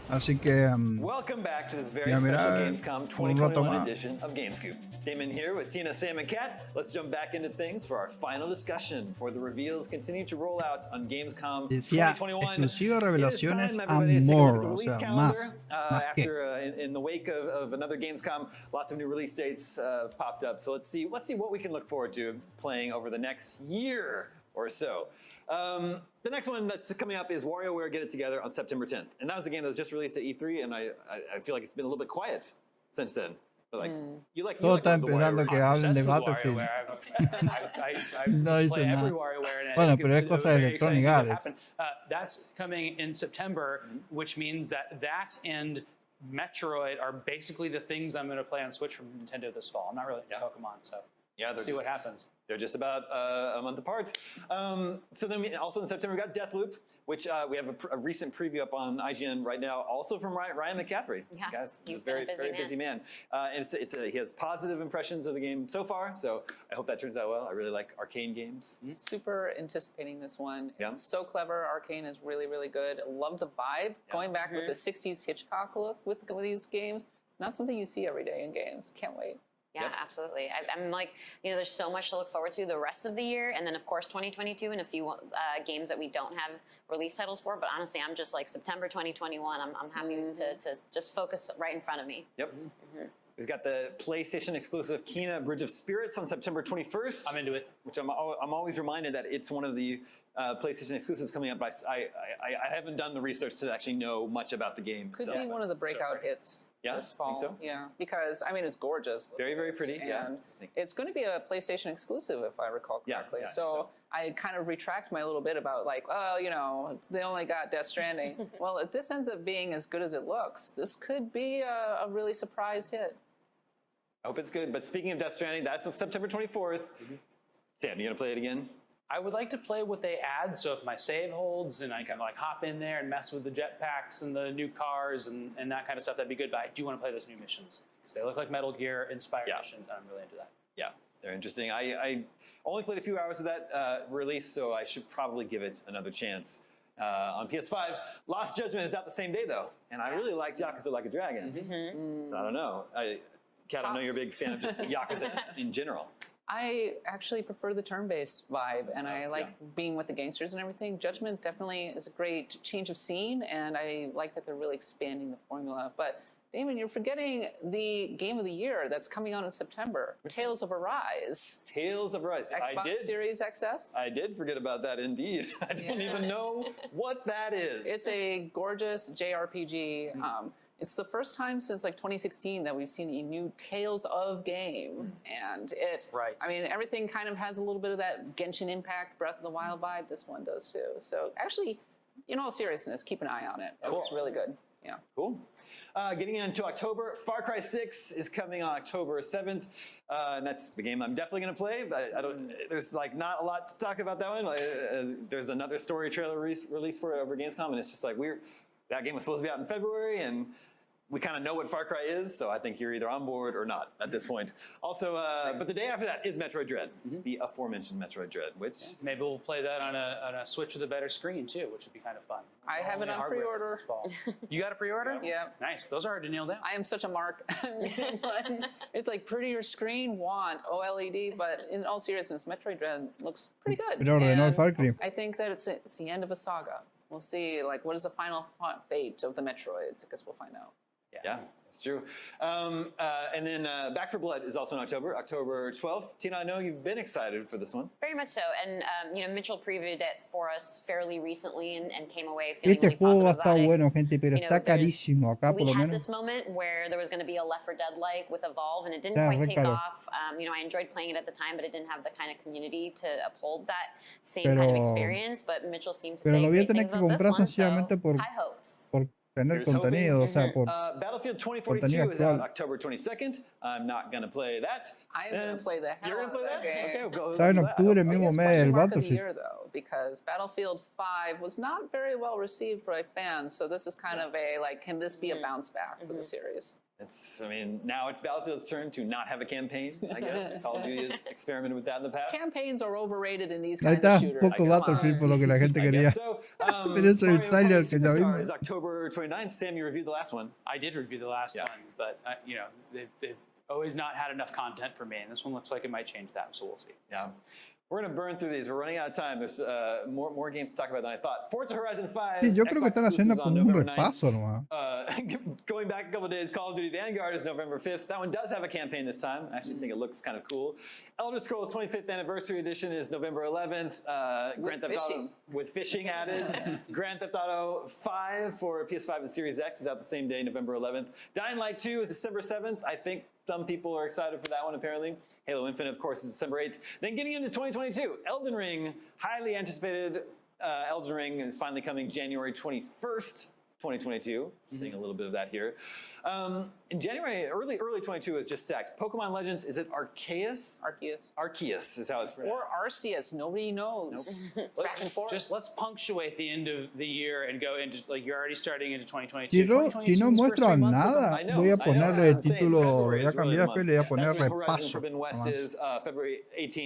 Así que Welcome back to this very ya special mirá, Gamescom un rato 2021 más. edition of Gamescoop. Damon here with Tina, Sam, and Kat. Let's jump back into things for our final discussion before the reveals continue to roll out on Gamescom Decía 2021. exclusivas revelaciones, It is time, everybody, to take a look at amor, the o release sea, calendar. más que. After in the wake of another Gamescom, lots of new release dates popped up. So let's see what we can look forward to playing over the next year or so. The next one that's coming up is WarioWare Get It Together on September 10th. And that was a game that was just released at E3, and I feel like it's been a little bit quiet since then. But like, you like Todos están the esperando WarioWare. que hablen de Battlefield. No dice play every nada. WarioWare, and I Bueno, think pero es it's cosa de very exciting Electronic thing to Arts. happen. That's coming in September, which means that and Metroid are basically the things I'm going to play on Switch from Nintendo this fall. I'm not really into Pokemon, so Yeah, see what happens. They're just about a month apart. So then also in September, we got Deathloop, which we have a recent preview up on IGN right now, also from Ryan McCaffrey. Yeah, Guys, he's a been a very busy busy man. And he has positive impressions of the game so far, so I hope that turns out well. I really like arcane games. Super anticipating this one. Yeah. It's so clever. Arcane is really, really good. Love the vibe. Going back with the 60s Hitchcock look with these games. Not something you see every day in games. Can't wait. Yeah, absolutely. I'm like, there's so much to look forward to the rest of the year. And then, of course, 2022 and a few games that we don't have release titles for. But honestly, I'm just like September 2021. I'm happy to just focus right in front of me. Yep. We've got the PlayStation exclusive Kena Bridge of Spirits on September 21st. I'm into it. Which I'm always reminded that it's one of the PlayStation exclusives coming up. I haven't done the research to actually know much about the game. Could be one of the breakout hits this fall. Think so? Yeah, because I mean it's gorgeous. Very, very pretty. And it's going to be a PlayStation exclusive, if I recall correctly. So I kind of retract my little bit about like, they only got Death Stranding. Well, if this ends up being as good as it looks, this could be a really surprise hit. I hope it's good. But speaking of Death Stranding, that's on September 24th. Sam, you gonna play it again? I would like to play what they add, so if my save holds and I can like hop in there and mess with the jetpacks and the new cars and that kind of stuff, that'd be good. But I do want to play those new missions because they look like Metal Gear inspired missions, and I'm really into that. Yeah, they're interesting. I only played a few hours of that release, so I should probably give it another chance. On PS5, Lost Judgment is out the same day though, and I really liked Yakuza Like a Dragon. So I don't know. Kat, I know you're a big fan of just Yakuza in general. I actually prefer the turn-based vibe, and I like being with the gangsters and everything. Judgment definitely is a great change of scene, and I like that they're really expanding the formula. But Damon, you're forgetting the game of the year that's coming out in September, Tales of Arise. Tales of Arise. Xbox I did. Series XS? I did forget about that indeed. I didn't even know what that is. It's a gorgeous JRPG. It's the first time since like 2016 that we've seen a new Tales of game. And I mean, everything kind of has a little bit of that Genshin Impact, Breath of the Wild vibe. This one does too. So actually, in all seriousness, keep an eye on it. It looks really good. Yeah. Cool. Getting into October, Far Cry 6 is coming on October 7th. And that's the game I'm definitely going to play. But I don't. There's like not a lot to talk about that one. There's another story trailer released for it over Gamescom, and it's just like that game was supposed to be out in February, and we kind of know what Far Cry is, so I think you're either on board or not at this point. Also, but the day after that is Metroid Dread, the aforementioned Metroid Dread, which maybe we'll play that on a Switch with a better screen too, which would be kind of fun. I have it on pre-order. You got a pre-order? Yeah. Nice. Those are hard to nail down. I am such a mark. It's like prettier screen, want OLED, but in all seriousness, Metroid Dread looks pretty good. I think that it's the end of a saga. We'll see, like, what is the final fate of the Metroids? I guess we'll find out. Yeah, that's true. And then Back 4 Blood is also in October 12th. Tina, I know you've been excited for this one. Very much so. And, Mitchell previewed it for us fairly recently and came away feeling really positive about it. Bueno, gente, pero está carísimo acá, por lo We had menos. this moment where there was going to be a Left 4 Dead-like with Evolve, and it didn't quite take off. I enjoyed playing it at the time, but it didn't have the kind of community to uphold that same kind of experience. But Mitchell seemed to say great things about this one, so high hopes. Tener contenido, o sea, por Battlefield 2042 is out October 22nd. I'm not going to play that. I'm going to play the hell You're out going to of play that game. Okay, we'll go. está en octubre, el mismo mes del Mark of the Battlefield. year, though, because Battlefield 5 was not very well received by fans, so this is kind of can this be a bounce back for the series? Now it's Battlefield's turn to not have a campaign, I guess. Call of Duty has experimented with that in the past. Campaigns are overrated in these Ahí kinds of está, shooters. poco Battlefield por lo que la gente quería. So, Pero es el trailer que ya vimos. is October 29th. Sam, you reviewed the last one. I did review the last one, but they've always not had enough content for me, and this one looks like it might change that, so we'll see. Yeah. We're going to burn through these. We're running out of time. There's more games to talk about than I thought. Forza Horizon 5. Sí, yo creo que están haciendo como un repaso nomás. Going back a couple of days, Call of Duty Vanguard is November 5th. That one does have a campaign this time. I actually think it looks kind of cool. Elder Scrolls 25th Anniversary Edition is November 11th. Grand Theft Auto with fishing added. Grand Theft Auto 5 for PS5 and Series X is out the same day, November 11th. Dying Light 2 is December 7th. I think some people are excited for that one, apparently. Halo Infinite, of course, is December 8th. Then getting into 2022, Elden Ring, highly anticipated. Elden Ring is finally coming January 21st, 2022. Seeing a little bit of that here. In January, early 22 is just stacks. Pokemon Legends, is it Arceus? Arceus is how it's pronounced. Or Arceus, nobody knows. It's back and forth. Just let's punctuate the end of the year and go into, you're already starting into 2022. Si no muestran nada, voy a ponerle el título, voy a cambiar y le voy a poner repaso.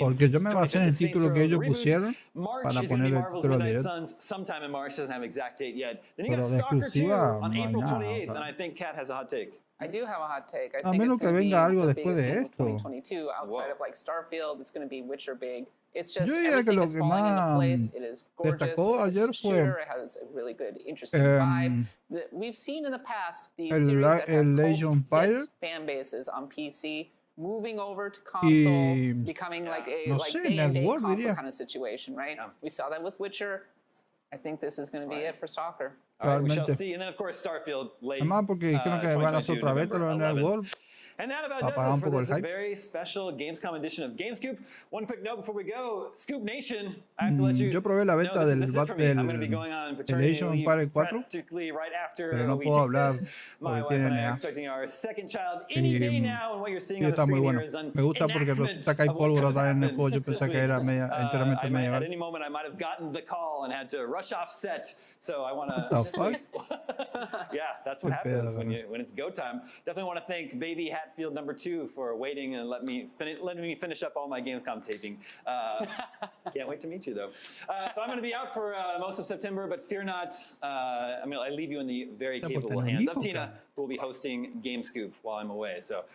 Porque yo me basé en el título que ellos pusieron para ponerle el título directo. Sometime in March, doesn't have an exact date yet. Then you Pero got de Stalker 2 exclusiva on no hay April nada. 28th, and I think Kat has a hot take. I do have a hot take. I A think menos it's que going to be venga algo the después biggest de game of esto. 2022 outside of like Starfield. It's going to be Witcher big. It's just Yo diría que everything lo is que falling into más place. It is gorgeous. destacó ayer It's fue shooter. It has a really good, interesting vibe. We've seen in the past these series that have Legion cult Fire hits, fan bases on PC moving over to console, becoming like a no like sé, day-and-date Network console diría. kind of situation, right? We saw that with Witcher. I think this is going to be it for Stalker. All right, we shall Realmente. see. And then, of course, Starfield late. Además porque dijeron que van a hacer otra vez lo en el World. And that about Para does apagar it un for poco el this hype. very special Gamescom edition of GameScoop. One quick note before we go. Scoop Nation, I have to let you Yo probé la beta know del this is it for me. I'm going to be del going on paternity Legion leave Fire 4, practically right after pero no we puedo take hablar this. My porque wife and tiene I are NA. expecting our second child any day now, and what you're seeing on the Está muy screen bueno. here is an Me gusta porque enactment resulta que hay of what pólvora could have en el happened juego. Yo this pensé que week. era enteramente At medieval. any moment, I might have gotten the call and had to rush off set. So I want What the to. fuck? Yeah, that's what happens when it's go time. Definitely want to thank Baby Hatfield #2 for waiting and letting me finish up all my Gamescom taping. Can't wait to meet you though. So I'm going to be out for most of September, but fear not. I leave you in the very capable hands of Tina, who will be hosting GameScoop while I'm away. So.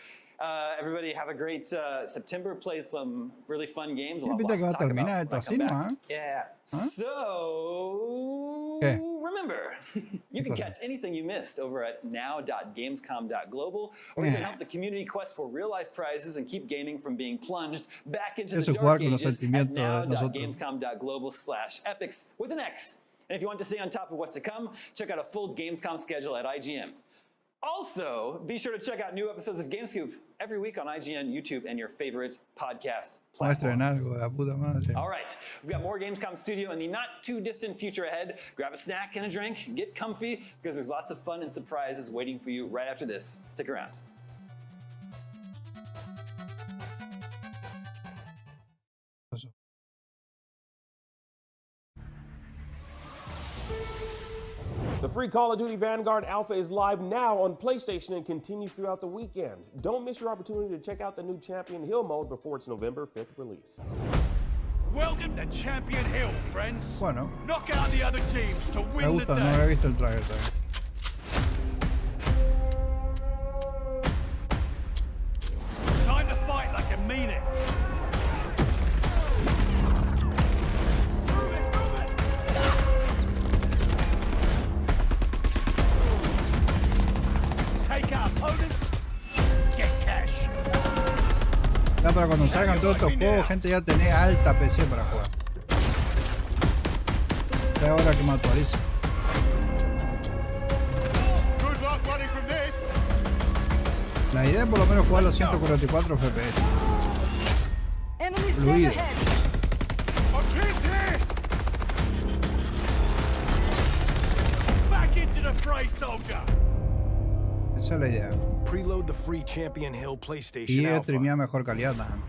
Everybody have a great September. Play some really fun games. We'll have Pinta lots que va to a talk about terminar when esto I así come nomás. back. Yeah. So ¿Qué? remember, you can catch anything you missed over at now.gamescom.global, or you can help the community quest for real-life prizes and keep gaming from being plunged back into the dark ages at now.gamescom.global/epics with an X. And if you want to stay on top of what's to come, check out a full Gamescom schedule at IGN. Also, be sure to check out new episodes of GameScoop every week on IGN, YouTube, and your favorite podcast platforms. All right, we've got more Gamescom Studio in the not-too-distant future ahead. Grab a snack and a drink, get comfy, because there's lots of fun and surprises waiting for you right after this. Stick around. The free Call of Duty Vanguard Alpha is live now on PlayStation and continues throughout the weekend. Don't miss your opportunity to check out the new Champion Hill mode before its November 5th release. Welcome to Champion Hill, friends. Bueno. Knock out the other teams to Me win the gusta, day. no había visto el trailer todavía. Time to fight like you mean it. Take out opponents, get cash. Ya para cuando salgan todos estos juegos, gente, ya tenés alta PC para jugar. Es ahora que me actualice. Good luck running from this. La idea es por lo menos jugar los 144 FPS. Fluido. Back into the fray, soldier. Esa es la idea. Preload the free Champion Hill PlayStation Y Alpha. streamea mejor calidad también.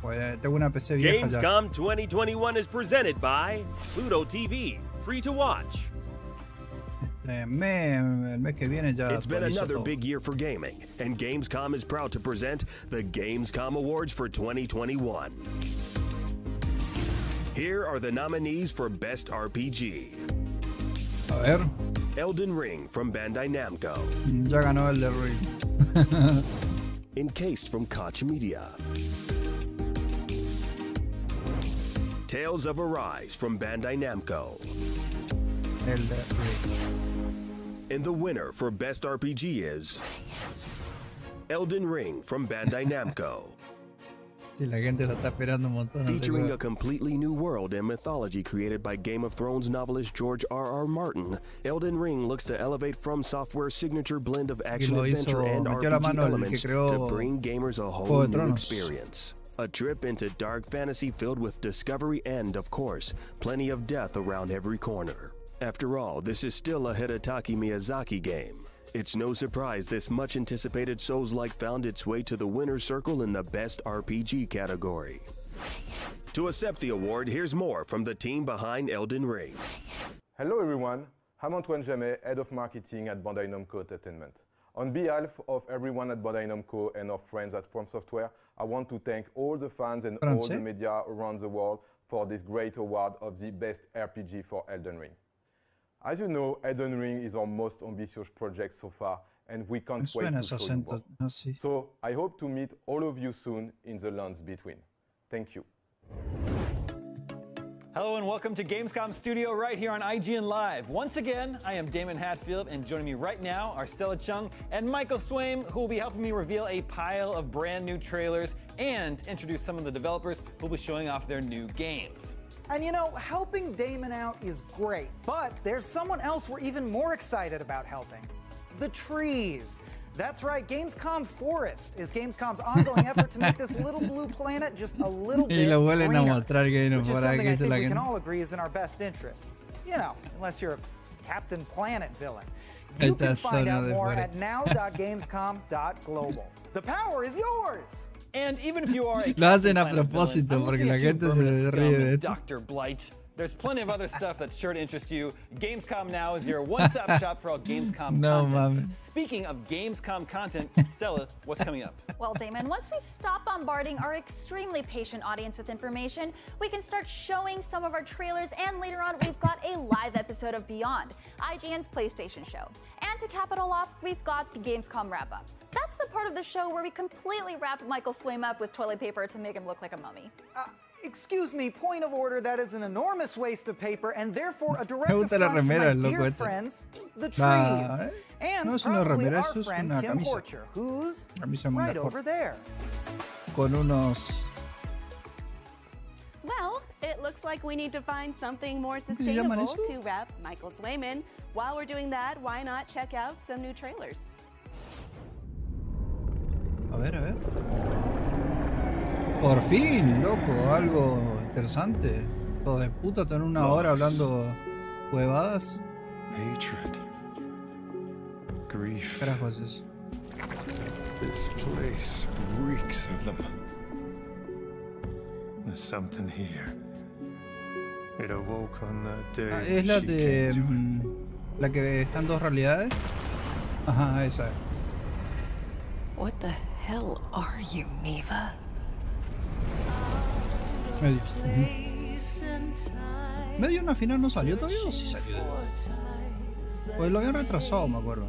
Pues tengo una PC vieja ya. Gamescom 2021 is presented by Pluto TV, free to watch. El mes que viene ya It's been actualizo another todo. big year for gaming, and Gamescom is proud to present the Gamescom Awards for 2021. Here are the nominees for Best RPG. A ver, Elden Ring from Bandai Namco. ya ganó el de Ring. Encased from Koch Media. Tales of Arise from Bandai Namco. El de Ring. And the winner for Best RPG is Elden Ring from Bandai Namco. Sí, la gente lo está esperando un montón. Featuring a completely new world and mythology created by Game of Thrones novelist George R.R. Martin, Elden Ring looks to elevate From Software's signature blend of action, adventure, and RPG elements to bring gamers a whole new experience. A trip into dark fantasy filled with discovery and, of course, plenty of death around every corner. After all, this is still a Hidetaki Miyazaki game. It's no surprise this much-anticipated Souls-like found its way to the winner's circle in the Best RPG category. To accept the award, here's more from the team behind Elden Ring. Hello everyone, I'm Antoine Jamet, Head of Marketing at Bandai Namco Entertainment. On behalf of everyone at Bandai Namco and our friends at From Software, I want to thank all the fans and all the media around the world for this great award of the Best RPG for Elden Ring. As you know, Elden Ring is our most ambitious project so far, and we can't wait to show you more. So I hope to meet all of you soon in the lands between. Thank you. Hello and welcome to Gamescom Studio right here on IGN Live. Once again, I am Damon Hatfield, and joining me right now are Stella Chung and Michael Swaim, who will be helping me reveal a pile of brand new trailers and introduce some of the developers who will be showing off their new games. And you know, helping Damon out is great, but there's someone else we're even more excited about helping. The trees. That's right, Gamescom Forest is Gamescom's ongoing effort to make this little blue planet just a little bit greener, which is something I think we can all agree is in our best interest. You know, unless you're a Captain Planet villain. You can find out more at now.gamescom.global. The power is yours! And even if you are a Lo hacen a propósito porque la gente se ríe de esto. Dr. Blight. There's plenty of other stuff that's sure to interest you. Gamescom Now is your one-stop shop for all Gamescom content. Speaking of Gamescom content, Stella, what's coming up? Well, Damon, once we stop bombarding our extremely patient audience with information, we can start showing some of our trailers, and later on, we've got a live episode of Beyond, IGN's PlayStation show. And to cap it all off, we've got the Gamescom wrap-up. That's the part of the show where we completely wrap Michael Swaim up with toilet paper to make him look like a mummy. Excuse me, point of order, that is an enormous waste of paper and therefore a direct affront to remera, my dear friends, the trees. And no es una probably remera, our eso es friend una Kim camisa. Porcher, who's Camisa manga right over corta. there. Con unos... Well, it looks like we need to find something more ¿Cómo se llaman sustainable eso? to wrap Michael Swayman. While we're doing that, why not check out some new trailers? A ver, a ver. Por fin, loco, algo interesante. Todo de puta, tener una hora hablando huevadas. Hatred. Grief. ¿Qué carajo es eso? This place reeks of them. There's something here. It awoke on that day. Es la she de... came to la que están dos realidades. Ajá, esa. What the hell are you, Neva? Medio. Medio una final no salió todavía o sí salió. Pues lo habían retrasado, me acuerdo.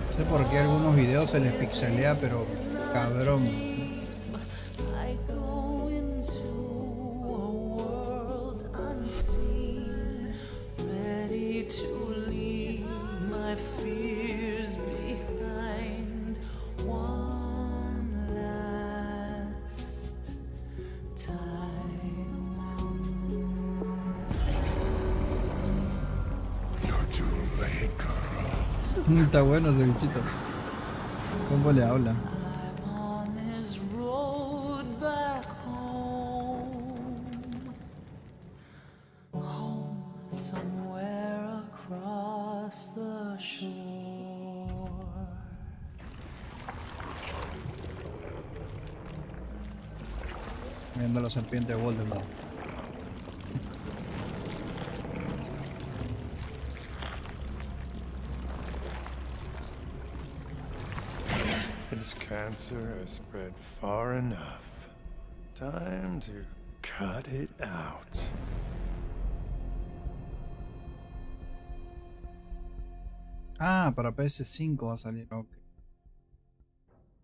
No sé por qué algunos videos se les pixelea, pero cabrón. Está bueno ese bichito. ¿Cómo le habla? Viendo la serpiente de Voldemort. This cancer has spread far enough. Time to cut it out. Ah, para PS5 va a salir. Ok.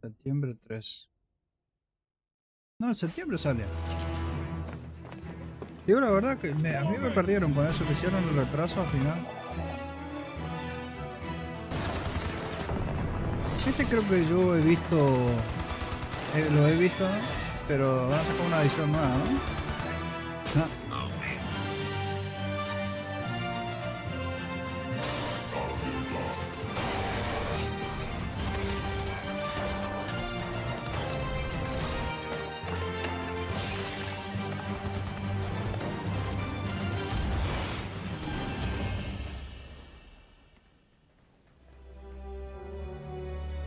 Septiembre 3. No, en septiembre sale. Digo la verdad que a mí me perdieron con eso que hicieron el retraso al final. Este creo que yo he visto, lo he visto, pero van a sacar una edición nueva, ¿no? No.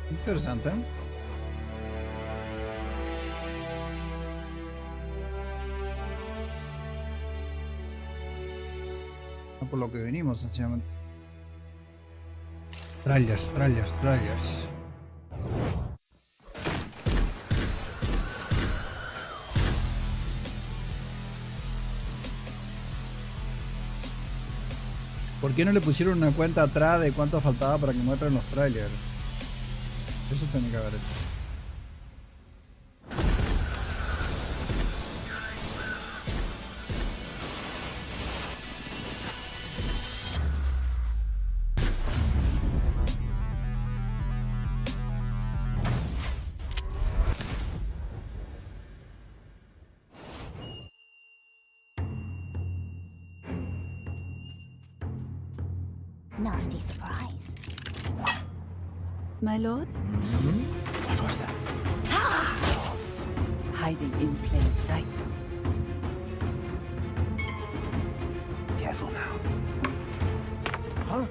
Interesante. No por lo que venimos, sencillamente. Trailers. ¿Por qué no le pusieron una cuenta atrás de cuánto faltaba para que muestren los trailers? Eso tiene que haber hecho. Nasty surprise. My lord? What was that? Hiding in plain sight. Careful now. Huh?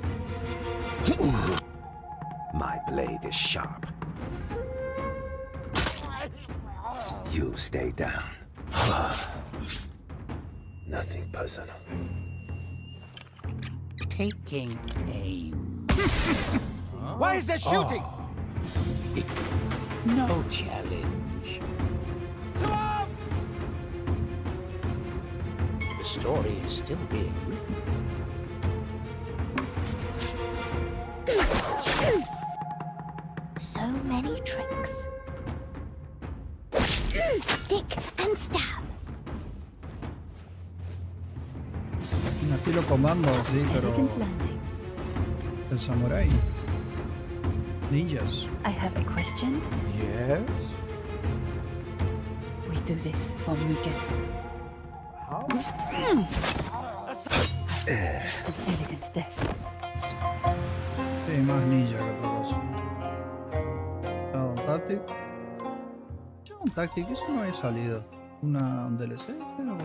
My blade is sharp. You stay down. Nothing personal. Taking aim. Why is there shooting? No challenge. Come on! The story is still being written. So many tricks. Stick and stab. Un estilo comando, sí, pero el samurai. Ninjas. I have a question. Yes? We do this for Mugen. How? An elegant death. Sí, más ninja que otra cosa. Un Tactic. Ya un Tactic, eso no había salido. ¿Un DLC? Pero...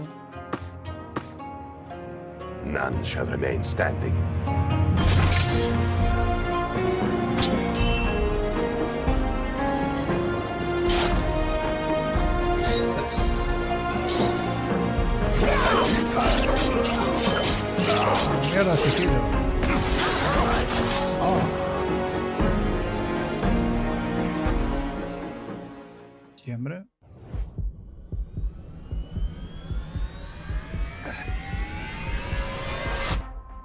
None shall remain standing. Mierda, sigilo. Oh. Siempre.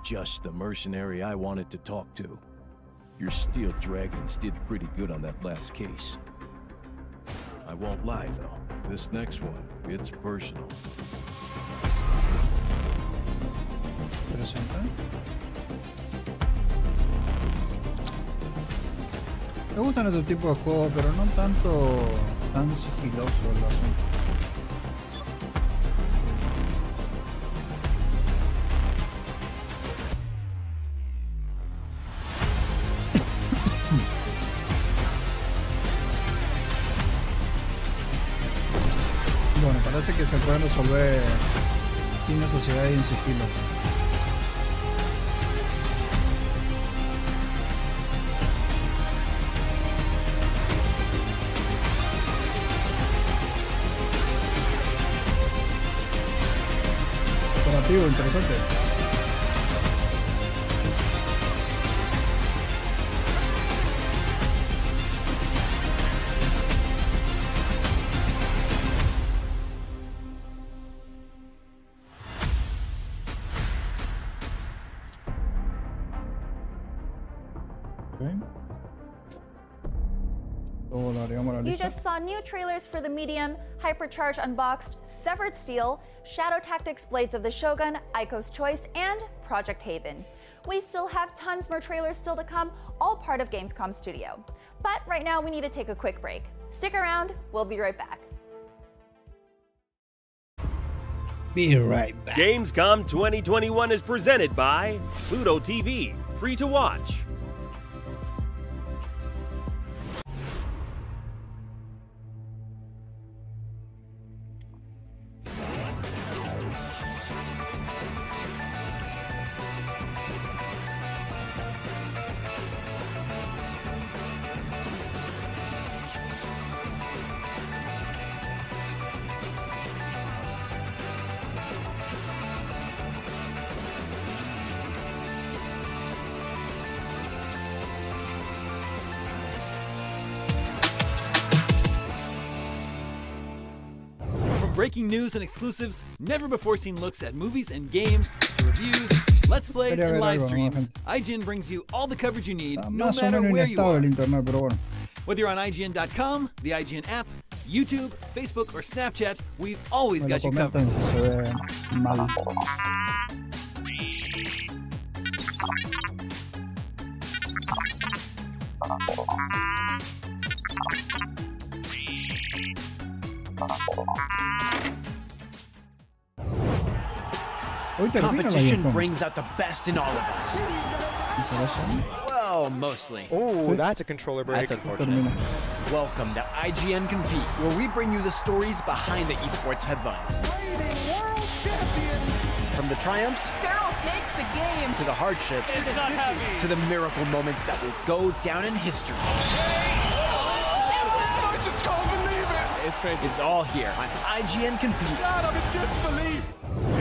Just the mercenary I wanted to talk to. Your steel dragons did pretty good on that last case. I won't lie though, this next one, it's personal. Interesante. Me gustan este tipo de juegos, pero no tanto tan sigiloso el asunto. Bueno, parece que se pueden resolver sin necesidad de ir en sigilo. Operativo, interesante. You just saw new trailers for the Medium, Hypercharge Unboxed, Severed Steel, Shadow Tactics Blades of the Shogun, Aiko's Choice, and Project Haven. We still have tons more trailers still to come, all part of Gamescom Studio. But right now we need to take a quick break. Stick around, we'll be right back. Be right back. Gamescom 2021 is presented by Pluto TV, free to watch. Breaking news and exclusives, never before seen looks at movies and games, to reviews, let's plays, and live streams. IGN brings you all the coverage you need, no matter where you are. Whether you're on IGN.com, the IGN app, YouTube, Facebook, or Snapchat, we've always got you covered. Competition brings out the best in all of us. Well, mostly. Oh, that's a controller break. That's unfortunate. Welcome to IGN Compete, where we bring you the stories behind the esports headlines. World champion! From the triumphs Carol takes the game to the hardships It's not heavy. to the miracle moments that will go down in history. I just can't believe it! It's crazy. It's all here on IGN Compete. God, I'm in disbelief!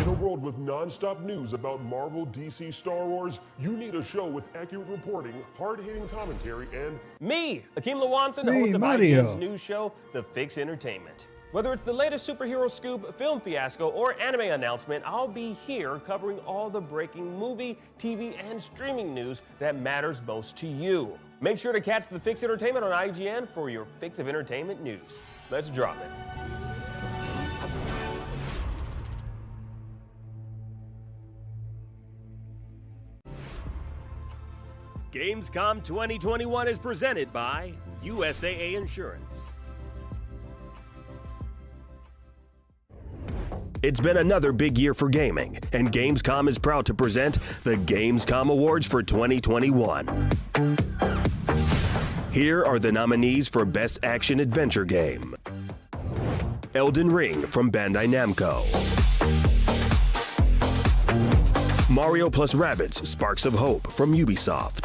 In a world with non-stop news about Marvel, DC, Star Wars, you need a show with accurate reporting, hard-hitting commentary, and... Me, Akeem Lawanson, the Me, host of Mario. IGN's news show, The Fix Entertainment. Whether it's the latest superhero scoop, film fiasco, or anime announcement, I'll be here covering all the breaking movie, TV, and streaming news that matters most to you. Make sure to catch The Fix Entertainment on IGN for your fix of entertainment news. Let's drop it. Gamescom 2021 is presented by USAA Insurance. It's been another big year for gaming, and Gamescom is proud to present the Gamescom Awards for 2021. Here are the nominees for Best Action Adventure Game. Elden Ring from Bandai Namco. Mario plus Rabbids Sparks of Hope from Ubisoft.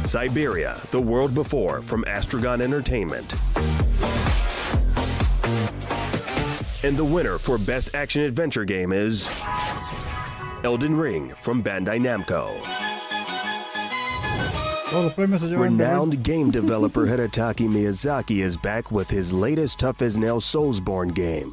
Siberia, The World Before from Astragon Entertainment. And the winner for Best Action Adventure Game is Elden Ring from Bandai Namco. Renowned game developer Hidetaki Miyazaki is back with his latest tough-as-nails Soulsborne game.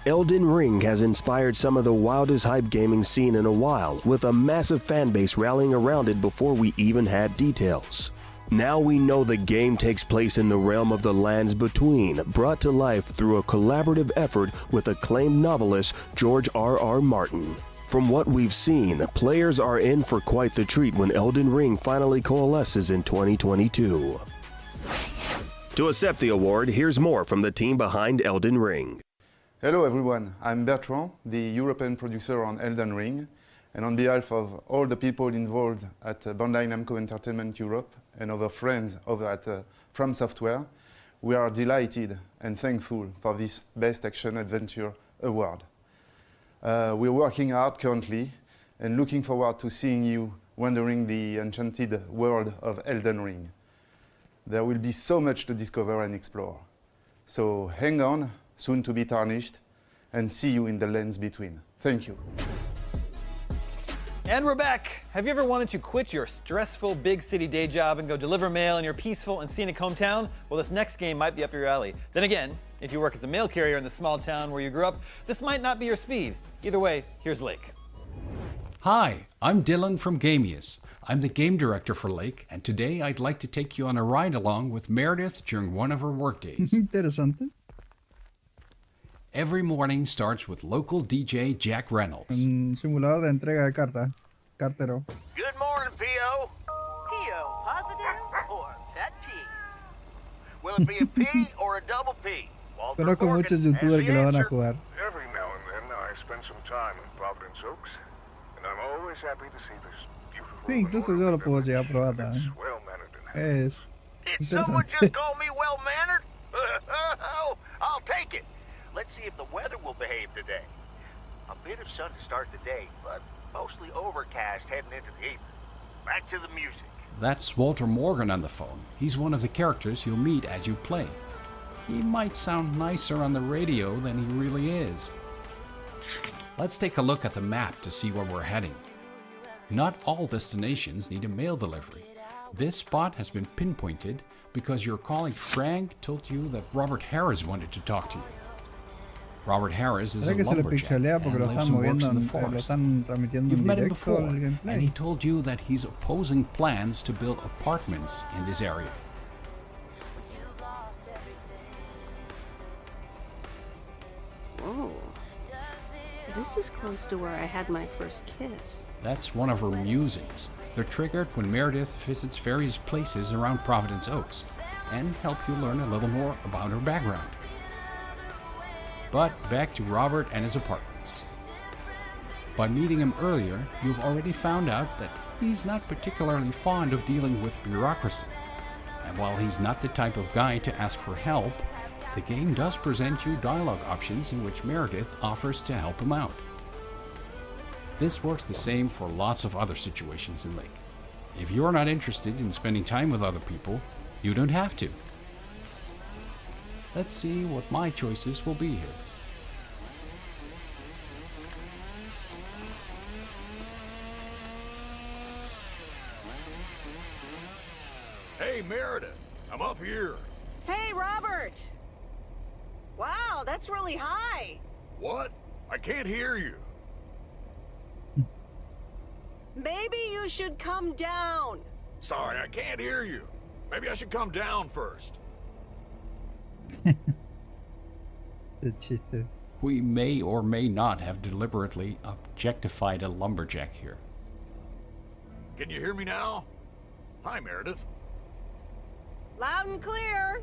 Elden Ring has inspired some of the wildest hype gaming scene in a while, with a massive fan base rallying around it before we even had details. Now we know the game takes place in the realm of the Lands Between, brought to life through a collaborative effort with acclaimed novelist George R.R. Martin. From what we've seen, players are in for quite the treat when Elden Ring finally coalesces in 2022. To accept the award, here's more from the team behind Elden Ring. Hello everyone, I'm Bertrand, the European producer on Elden Ring, and on behalf of all the people involved at Bandai Namco Entertainment Europe and other friends over at From Software, we are delighted and thankful for this Best Action Adventure Award. We're working hard currently and looking forward to seeing you wandering the enchanted world of Elden Ring. There will be so much to discover and explore. So hang on, soon to be tarnished, and see you in the Lands Between. Thank you. And we're back. Have you ever wanted to quit your stressful big city day job and go deliver mail in your peaceful and scenic hometown? Well, this next game might be up your alley. Then again, if you work as a mail carrier in the small town where you grew up, this might not be your speed. Either way, here's Lake. Hi, I'm Dylan from Gamius. I'm the game director for Lake, and today I'd like to take you on a ride along with Meredith during one of her workdays. Interesante. Every morning starts with local DJ Jack Reynolds. Un simulador de entrega de cartas. Cartero. Good morning, P.O. P.O. positive or pet peeve? Will it be a P or a double P? Conozco muchos youtubers que lo van a jugar. Every now and then I spend some time in Providence Oaks, and I'm always happy to see this beautiful. Sí, incluso yo lo puedo llegar a probar también. Es Did someone interesante. just call me well-mannered? I'll take it. Let's see if the weather will behave today. A bit of sun to start the day, but mostly overcast heading into the evening. Back to the music. That's Walter Morgan on the phone. He's one of the characters you'll meet as you play. He might sound nicer on the radio than he really is. Let's take a look at the map to see where we're heading. Not all destinations need a mail delivery. This spot has been pinpointed because your colleague Frank told you that Robert Harris wanted to talk to you. Robert Harris is a ¿Será que se le lumberjack pixelea porque and lo lives están and works moviendo, in the lo forest. están transmitiendo You've en met him directo before, al and gameplay? he told you that he's opposing plans to build apartments in this area. Whoa. This is close to where I had my first kiss. That's one of her musings. They're triggered when Meredith visits various places around Providence Oaks and help you learn a little more about her background. But back to Robert and his apartments. By meeting him earlier, you've already found out that he's not particularly fond of dealing with bureaucracy. And while he's not the type of guy to ask for help, the game does present you dialogue options in which Meredith offers to help him out. This works the same for lots of other situations in Lake. If you're not interested in spending time with other people, you don't have to. Let's see what my choices will be here. Hey, Meredith, I'm up here. Hey, Robert! Wow, that's really high. What? I can't hear you. Maybe you should come down. Sorry, I can't hear you. Maybe I should come down first. We may or may not have deliberately objectified a lumberjack here. Can you hear me now? Hi, Meredith. Loud and clear.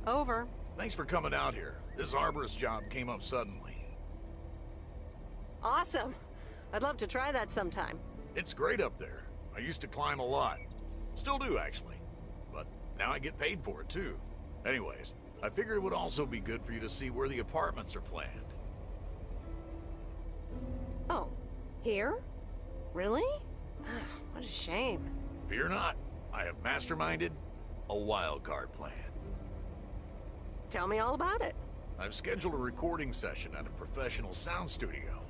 Over. Thanks for coming out here. This arborist job came up suddenly. Awesome. I'd love to try that sometime. It's great up there. I used to climb a lot. Still do, actually. But now I get paid for it, too. Anyways, I figured it would also be good for you to see where the apartments are planned. Oh, here? Really? What a shame. Fear not. I have masterminded a wild card plan. Tell me all about it. I've scheduled a recording session at a professional sound studio.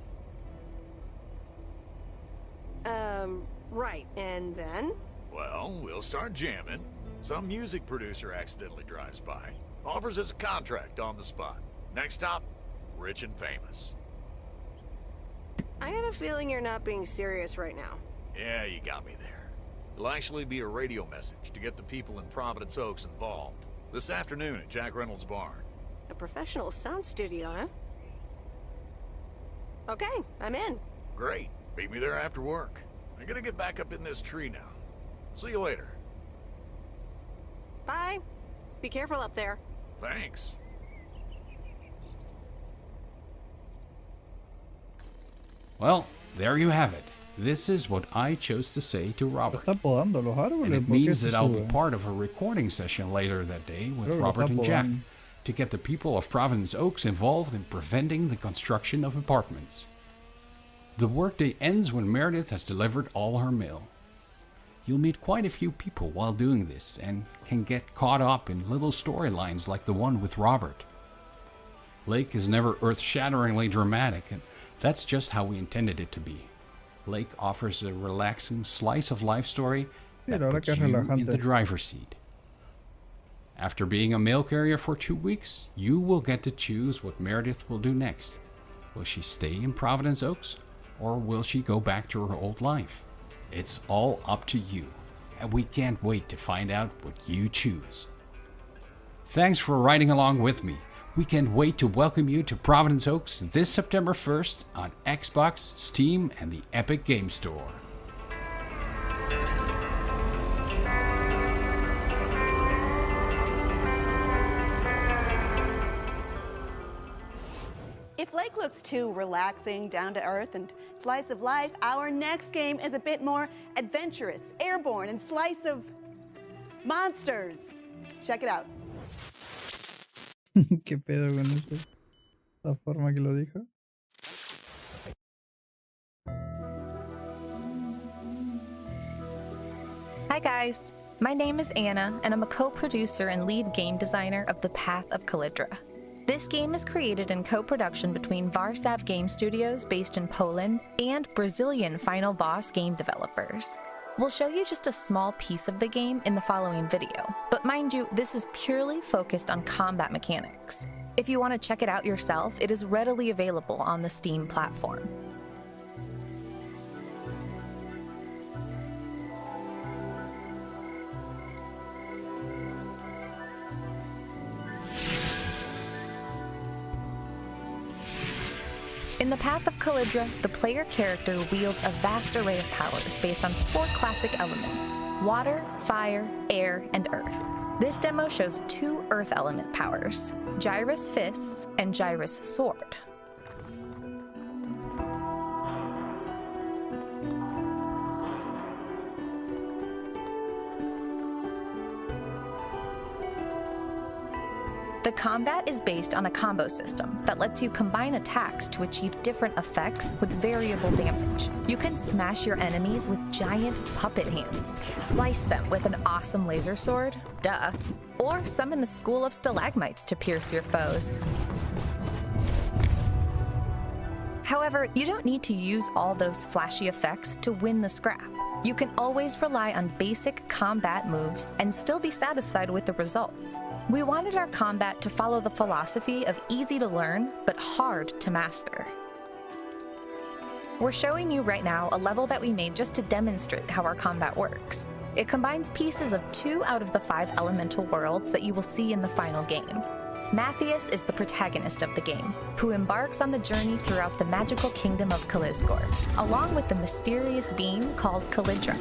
Right, and then? Well, we'll start jamming. Some music producer accidentally drives by, offers us a contract on the spot. Next stop, rich and famous. I got a feeling you're not being serious right now. Yeah, you got me there. It'll actually be a radio message to get the people in Providence Oaks involved. This afternoon at Jack Reynolds' barn. A professional sound studio, huh? Okay, I'm in. Great. Meet me there after work. I gotta get back up in this tree now. See you later. Bye. Be careful up there. Thanks. Well, there you have it. This is what I chose to say to Robert. Está podando los árboles. And it ¿Por qué means se that I'll be sube? part of a recording session later that day with Creo que lo Robert está and Jack podando. to get the people of Providence Oaks involved in preventing the construction of apartments. The workday ends when Meredith has delivered all her mail. You'll meet quite a few people while doing this and can get caught up in little storylines like the one with Robert. Lake is never earth-shatteringly dramatic, and that's just how we intended it to be. Lake offers a relaxing slice-of-life story that la verdad puts que es you in relajante. the driver's seat. After being a mail carrier for 2 weeks, you will get to choose what Meredith will do next. Will she stay in Providence Oaks, or will she go back to her old life? It's all up to you, and we can't wait to find out what you choose. Thanks for riding along with me. We can't wait to welcome you to Providence Oaks this September 1st on Xbox, Steam, and the Epic Game Store. If Lake looks too relaxing, down to earth, and slice of life, our next game is a bit more adventurous, airborne, and slice of monsters. Check it out. ¿Qué pedo con eso? La forma que lo dijo. Hi guys, my name is Anna, and I'm a co-producer and lead game designer of The Path of Calidra. This game is created in co-production between Warsaw Game Studios based in Poland and Brazilian Final Boss game developers. We'll show you just a small piece of the game in the following video, but mind you, this is purely focused on combat mechanics. If you want to check it out yourself, it is readily available on the Steam platform. In The Path of Calidra, the player character wields a vast array of powers based on 4 classic elements: water, fire, air, and earth. This demo shows 2 earth element powers, Gyrus Fists and Gyrus Sword. The combat is based on a combo system that lets you combine attacks to achieve different effects with variable damage. You can smash your enemies with giant puppet hands, slice them with an awesome laser sword, duh, or summon the school of stalagmites to pierce your foes. However, you don't need to use all those flashy effects to win the scrap. You can always rely on basic combat moves and still be satisfied with the results. We wanted our combat to follow the philosophy of easy to learn, but hard to master. We're showing you right now a level that we made just to demonstrate how our combat works. It combines pieces of 2 out of the 5 elemental worlds that you will see in the final game. Matthias is the protagonist of the game, who embarks on the journey throughout the magical kingdom of Kalizgor, along with the mysterious being called Calidra.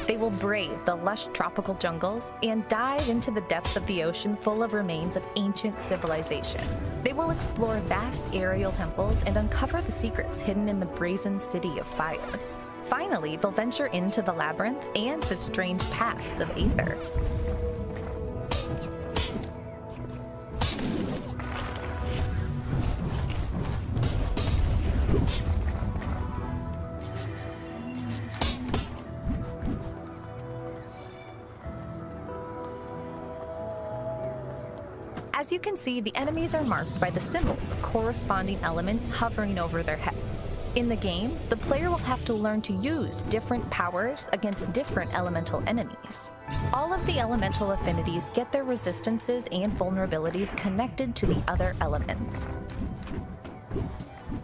They will brave the lush tropical jungles and dive into the depths of the ocean full of remains of ancient civilization. They will explore vast aerial temples and uncover the secrets hidden in the brazen city of fire. Finally, they'll venture into the labyrinth and the strange paths of Aether. As you can see, the enemies are marked by the symbols of corresponding elements hovering over their heads. In the game, the player will have to learn to use different powers against different elemental enemies. All of the elemental affinities get their resistances and vulnerabilities connected to the other elements.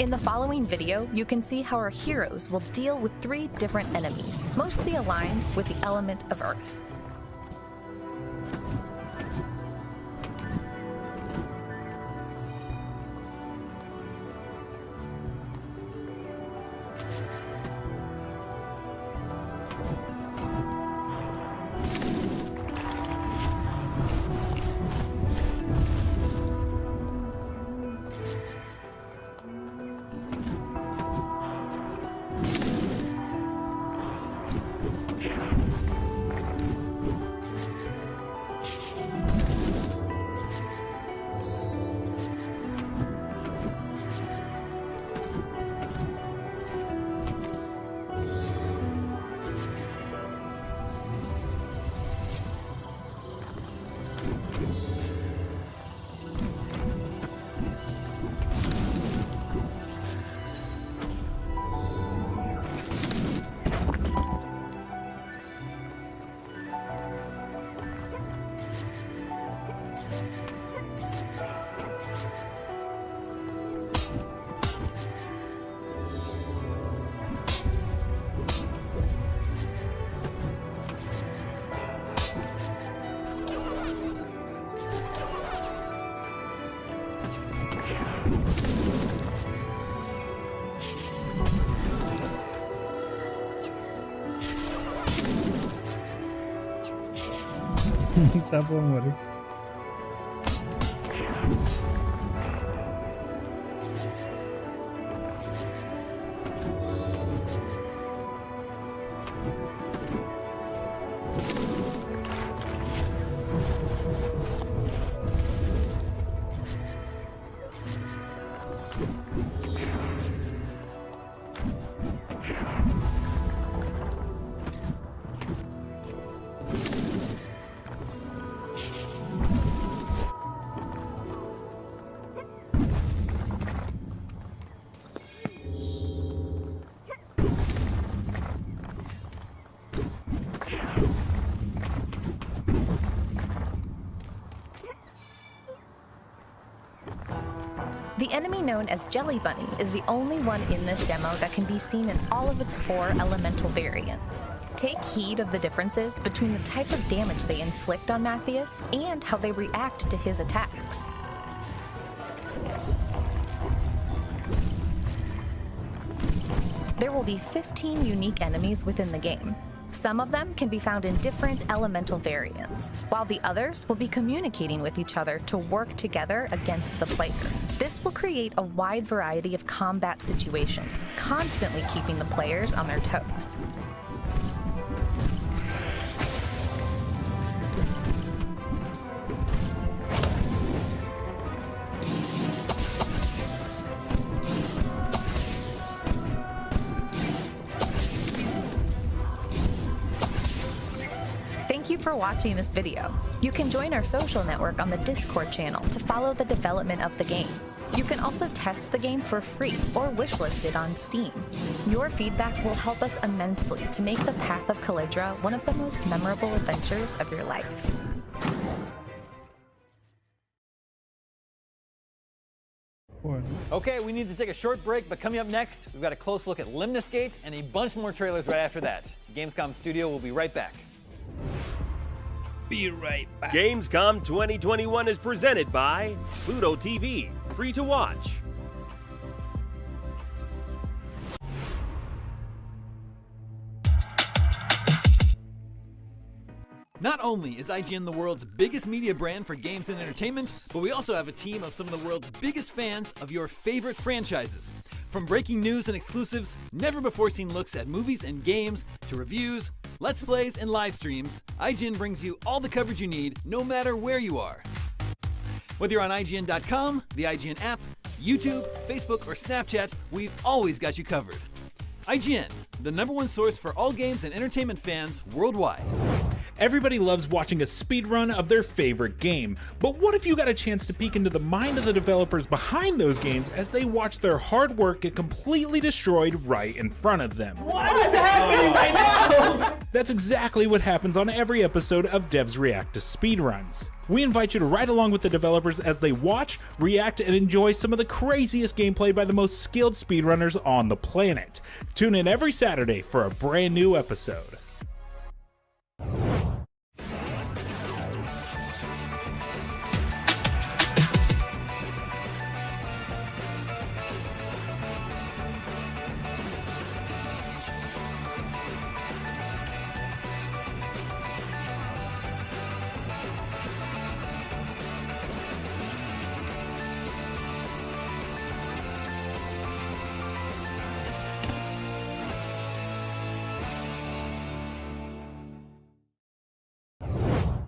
In the following video, you can see how our heroes will deal with 3 different enemies, mostly aligned with the element of Earth. Tá bom, amor. The enemy known as Jelly Bunny is the only one in this demo that can be seen in all of its 4 elemental variants. Take heed of the differences between the type of damage they inflict on Matthias and how they react to his attacks. There will be 15 unique enemies within the game. Some of them can be found in different elemental variants, while the others will be communicating with each other to work together against the player. This will create a wide variety of combat situations, constantly keeping the players on their toes. Thank you for watching this video. You can join our social network on the Discord channel to follow the development of the game. You can also test the game for free or wishlist it on Steam. Your feedback will help us immensely to make the Path of Calidra one of the most memorable adventures of your life. Okay, we need to take a short break, but coming up next, we've got a close look at Lemnis Gate and a bunch more trailers right after that. Gamescom Studio will be right back. Be right back. Gamescom 2021 is presented by Pluto TV, free to watch. Not only is IGN the world's biggest media brand for games and entertainment, but we also have a team of some of the world's biggest fans of your favorite franchises. From breaking news and exclusives, never-before-seen looks at movies and games, to reviews, let's plays, and live streams, IGN brings you all the coverage you need, no matter where you are. Whether you're on IGN.com, the IGN app, YouTube, Facebook, or Snapchat, we've always got you covered. IGN, the #1 source for all games and entertainment fans worldwide. Everybody loves watching a speedrun of their favorite game, but what if you got a chance to peek into the mind of the developers behind those games as they watch their hard work get completely destroyed right in front of them? What is happening right now? That's exactly what happens on every episode of Devs React to Speedruns. We invite you to ride along with the developers as they watch, react, and enjoy some of the craziest gameplay by the most skilled speedrunners on the planet. Tune in every Saturday for a brand new episode.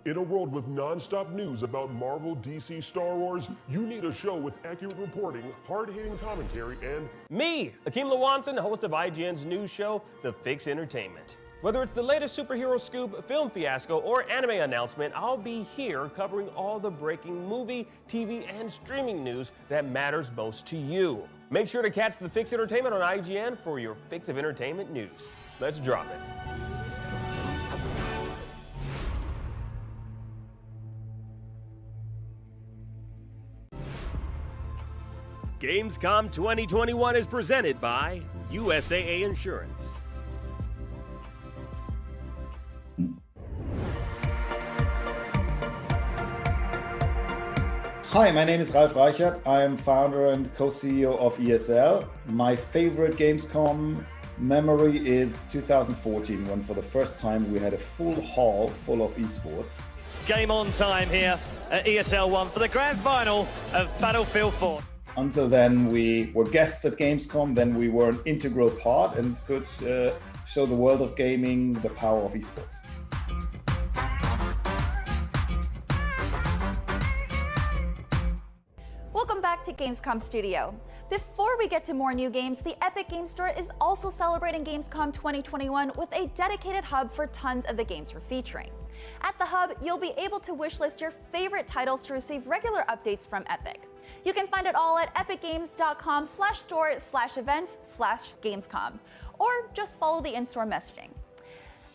In a world with non-stop news about Marvel, DC, Star Wars, you need a show with accurate reporting, hard-hitting commentary, and me, Akeem Lawanson, host of IGN's news show, The Fix Entertainment. Whether it's the latest superhero scoop, film fiasco, or anime announcement, I'll be here covering all the breaking movie, TV, and streaming news that matters most to you. Make sure to catch The Fix Entertainment on IGN for your fix of entertainment news. Let's drop it. Gamescom 2021 is presented by USAA Insurance. Hi, my name is Ralf Reichert. I am founder and co-CEO of ESL. My favorite Gamescom memory is 2014, when for the first time we had a full hall full of esports. It's game on time here at ESL 1 for the grand final of Battlefield 4. Until then, we were guests at Gamescom, then we were an integral part and could show the world of gaming the power of esports. Welcome back to Gamescom Studio. Before we get to more new games, the Epic Games Store is also celebrating Gamescom 2021 with a dedicated hub for tons of the games we're featuring. At the hub, you'll be able to wishlist your favorite titles to receive regular updates from Epic. You can find it all at epicgames.com/store/events/Gamescom, or just follow the in-store messaging.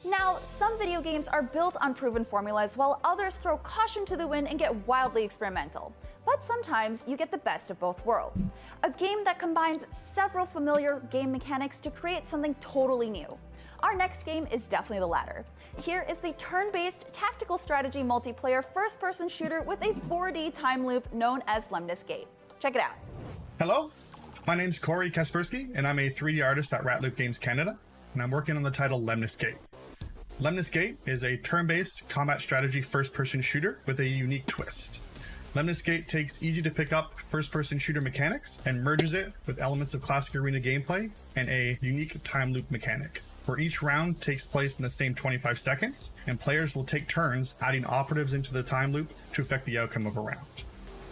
Now, some video games are built on proven formulas, while others throw caution to the wind and get wildly experimental. But sometimes you get the best of both worlds. A game that combines several familiar game mechanics to create something totally new. Our next game is definitely the latter. Here is the turn-based tactical strategy multiplayer first-person shooter with a 4D time loop known as Lemnis Gate. Check it out. Hello, my name's Corey Kaspersky, and I'm a 3D artist at Ratloop Games Canada, and I'm working on the title Lemnis Gate. Lemnis Gate is a turn-based combat strategy first-person shooter with a unique twist. Lemnis Gate takes easy-to-pick-up first-person shooter mechanics and merges it with elements of classic arena gameplay and a unique time loop mechanic, where each round takes place in the same 25 seconds, and players will take turns adding operatives into the time loop to affect the outcome of a round.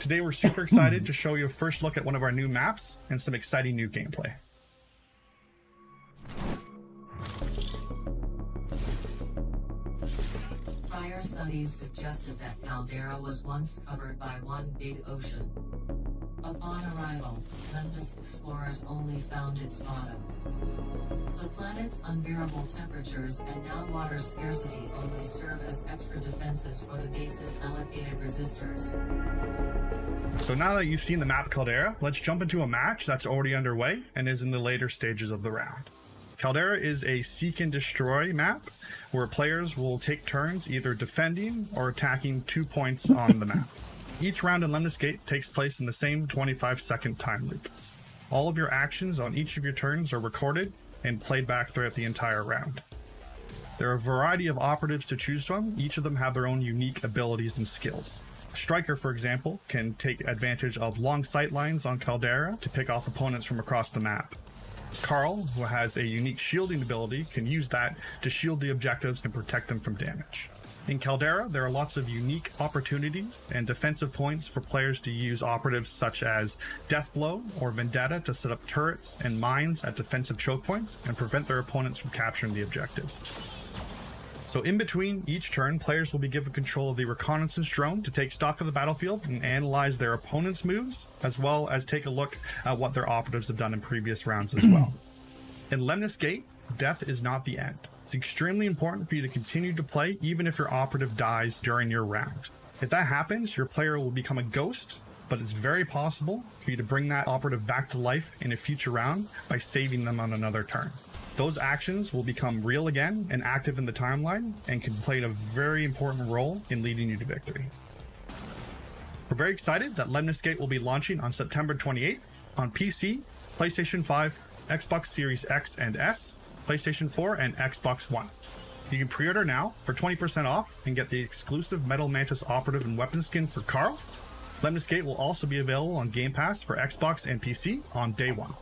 Today we're super excited to show you a first look at one of our new maps and some exciting new gameplay. Prior studies suggested that Caldera was once covered by one big ocean. Upon arrival, Lemnis explorers only found its bottom. The planet's unbearable temperatures and now water scarcity only serve as extra defenses for the base's allocated resistors. So now that you've seen the map Caldera, let's jump into a match that's already underway and is in the later stages of the round. Caldera is a seek and destroy map where players will take turns either defending or attacking 2 points on the map. Each round in Lemnis Gate takes place in the same 25-second time loop. All of your actions on each of your turns are recorded and played back throughout the entire round. There are a variety of operatives to choose from. Each of them have their own unique abilities and skills. Striker, for example, can take advantage of long sight lines on Caldera to pick off opponents from across the map. Carl, who has a unique shielding ability, can use that to shield the objectives and protect them from damage. In Caldera, there are lots of unique opportunities and defensive points for players to use operatives such as Deathblow or Vendetta to set up turrets and mines at defensive choke points and prevent their opponents from capturing the objectives. So in between each turn, players will be given control of the reconnaissance drone to take stock of the battlefield and analyze their opponent's moves, as well as take a look at what their operatives have done in previous rounds as well. In Lemnis Gate, death is not the end. It's extremely important for you to continue to play even if your operative dies during your round. If that happens, your player will become a ghost, but it's very possible for you to bring that operative back to life in a future round by saving them on another turn. Those actions will become real again and active in the timeline and can play a very important role in leading you to victory. We're very excited that Lemnis Gate will be launching on September 28th on PC, PlayStation 5, Xbox Series X and S, PlayStation 4, and Xbox One. You can pre-order now for 20% off and get the exclusive Metal Mantis operative and weapon skin for Carl. Lemnis Gate will also be available on Game Pass for Xbox and PC on day one.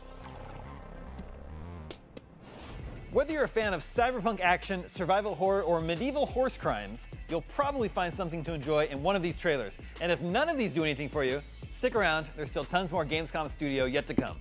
Whether you're a fan of cyberpunk action, survival horror, or medieval horse crimes, you'll probably find something to enjoy in one of these trailers. And if none of these do anything for you, stick around, there's still tons more Gamescom Studio yet to come.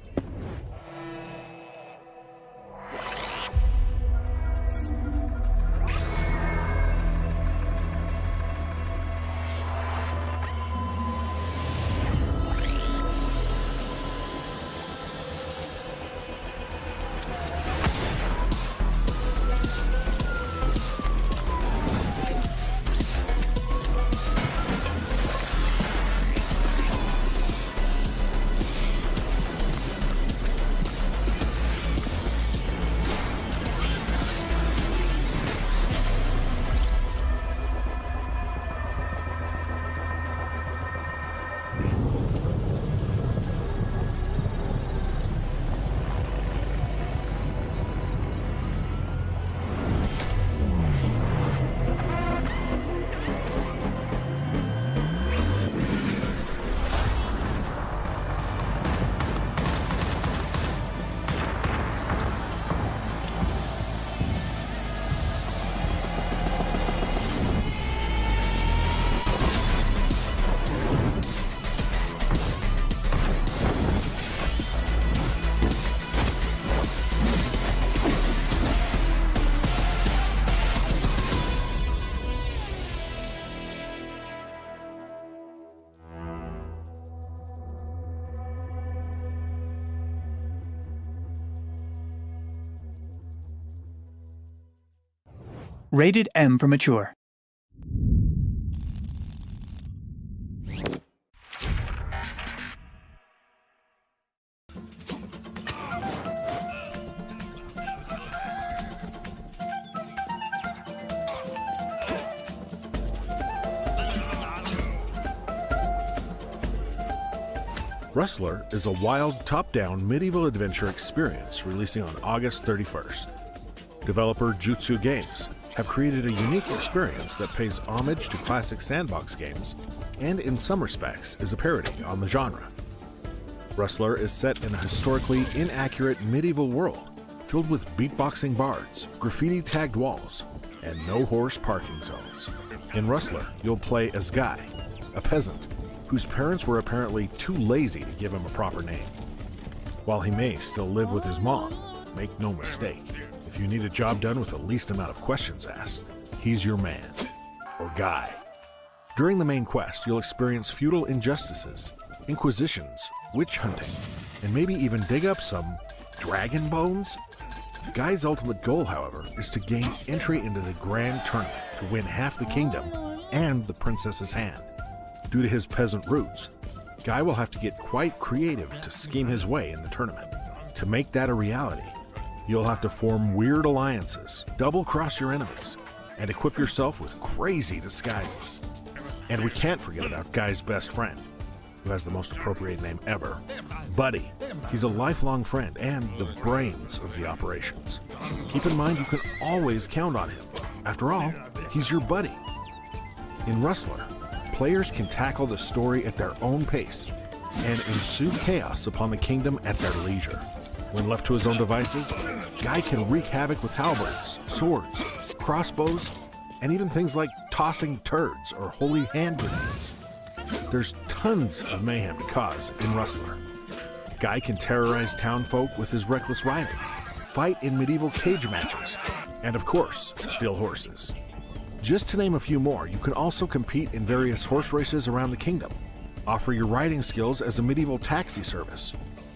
Rated M for mature. Rustler is a wild, top-down medieval adventure experience releasing on August 31st. Developer Jutsu Games have created a unique experience that pays homage to classic sandbox games and, in some respects, is a parody on the genre. Rustler is set in a historically inaccurate medieval world filled with beatboxing bards, graffiti-tagged walls, and no-horse parking zones. In Rustler, you'll play as Guy, a peasant whose parents were apparently too lazy to give him a proper name. While he may still live with his mom, make no mistake, if you need a job done with the least amount of questions asked, he's your man, or Guy. During the main quest, you'll experience feudal injustices, inquisitions, witch hunting, and maybe even dig up some dragon bones? Guy's ultimate goal, however, is to gain entry into the grand tournament to win half the kingdom and the princess's hand. Due to his peasant roots, Guy will have to get quite creative to scheme his way in the tournament. To make that a reality, you'll have to form weird alliances, double-cross your enemies, and equip yourself with crazy disguises. And we can't forget about Guy's best friend, who has the most appropriate name ever, Buddy. He's a lifelong friend and the brains of the operations. Keep in mind you can always count on him. After all, he's your buddy. In Rustler, players can tackle the story at their own pace and ensue chaos upon the kingdom at their leisure. When left to his own devices, Guy can wreak havoc with halberds, swords, crossbows, and even things like tossing turds or holy hand grenades. There's tons of mayhem to cause in Rustler. Guy can terrorize townfolk with his reckless riding, fight in medieval cage matches, and of course, steal horses. Just to name a few more, you can also compete in various horse races around the kingdom, offer your riding skills as a medieval taxi service,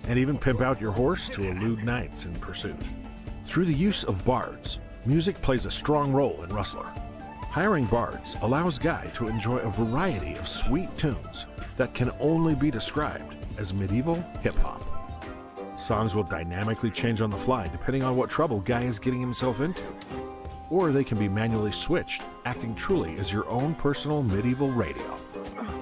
and even pimp out your horse to elude knights in pursuit. Through the use of bards, music plays a strong role in Rustler. Hiring bards allows Guy to enjoy a variety of sweet tunes that can only be described as medieval hip-hop. Songs will dynamically change on the fly depending on what trouble Guy is getting himself into. Or they can be manually switched, acting truly as your own personal medieval radio.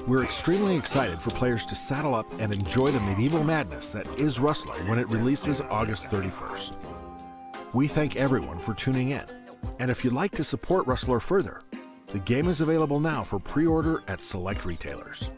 We're extremely excited for players to saddle up and enjoy the medieval madness that is Rustler when it releases August 31st. We thank everyone for tuning in, and if you'd like to support Rustler further, the game is available now for pre-order at select retailers.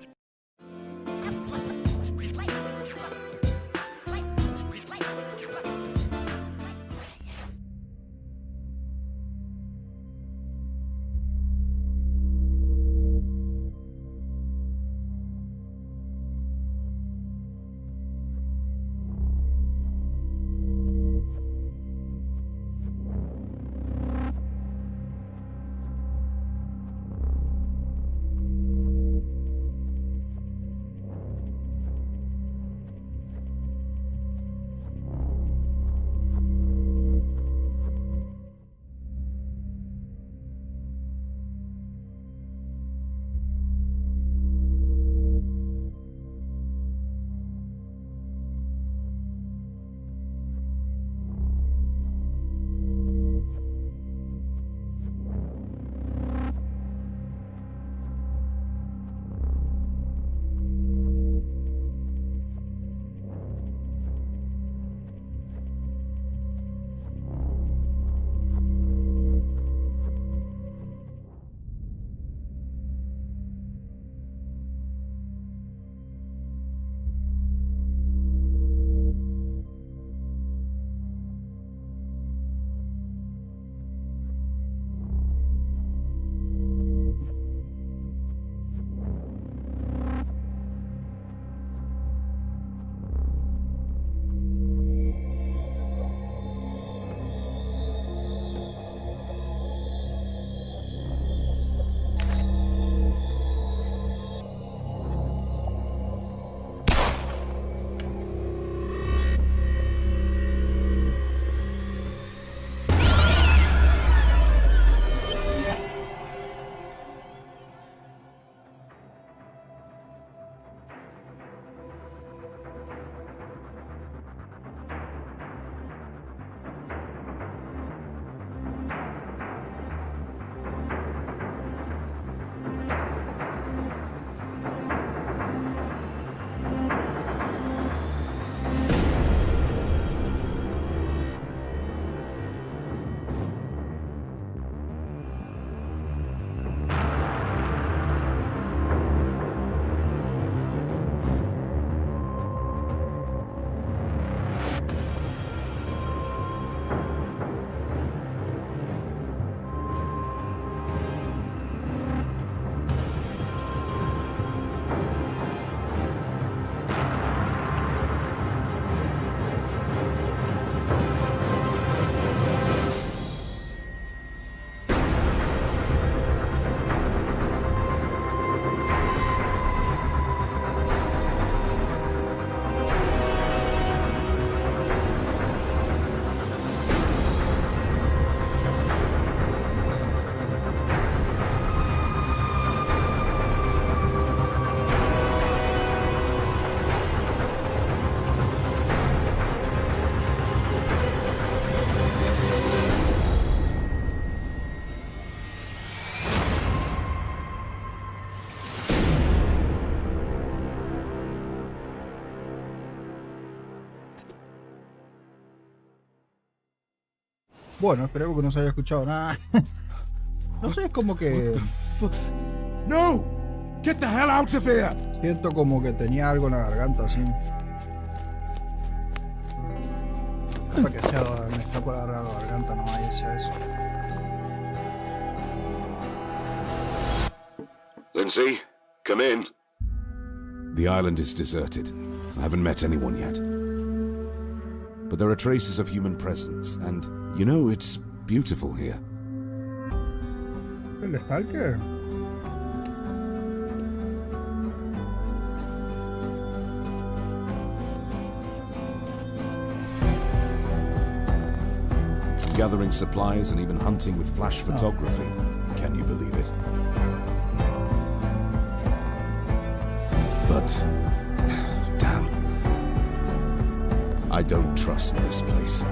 Bueno, esperemos que no se haya escuchado nada. No sé, es como que... No! Get the hell out of here! Siento como que tenía algo en la garganta, así. Para que sea, me está por agarrar la garganta, no vaya a ser eso. Lindsay, come in. The island is deserted. I haven't met anyone yet. But there are traces of human presence, and, you know, it's beautiful here. ¿El Stalker? Gathering supplies and even hunting with flash photography. Can you believe it? But, damn, I don't trust this place.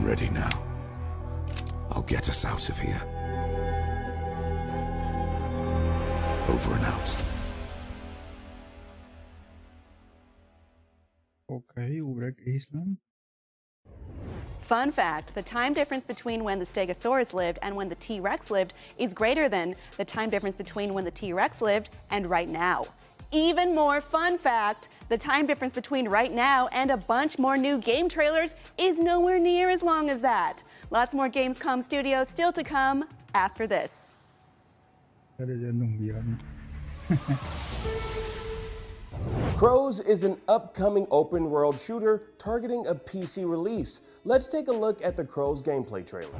Ready now. I'll get us out of here. Over and out. Okay, Ubrek Island. Fun fact, the time difference between when the Stegosaurus lived and when the T-Rex lived is greater than the time difference between when the T-Rex lived and right now. Even more fun fact, the time difference between right now and a bunch more new game trailers is nowhere near as long as that. Lots more Gamescom Studios still to come after this. Crows is an upcoming open world shooter targeting a PC release. Let's take a look at the Crows gameplay trailer.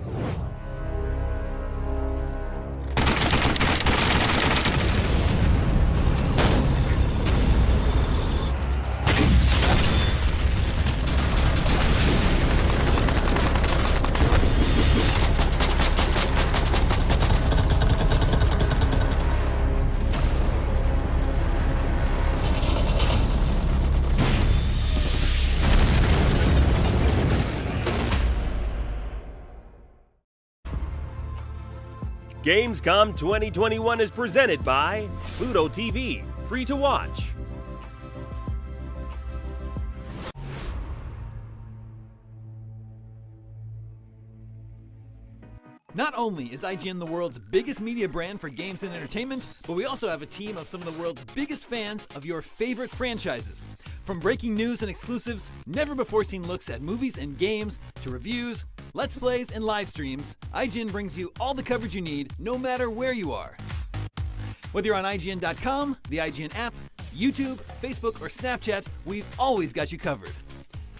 Gamescom 2021 is presented by Pluto TV, free to watch. Not only is IGN the world's biggest media brand for games and entertainment, but we also have a team of some of the world's biggest fans of your favorite franchises. From breaking news and exclusives, never-before-seen looks at movies and games, to reviews, let's plays, and live streams, IGN brings you all the coverage you need, no matter where you are. Whether you're on IGN.com, the IGN app, YouTube, Facebook, or Snapchat, we've always got you covered.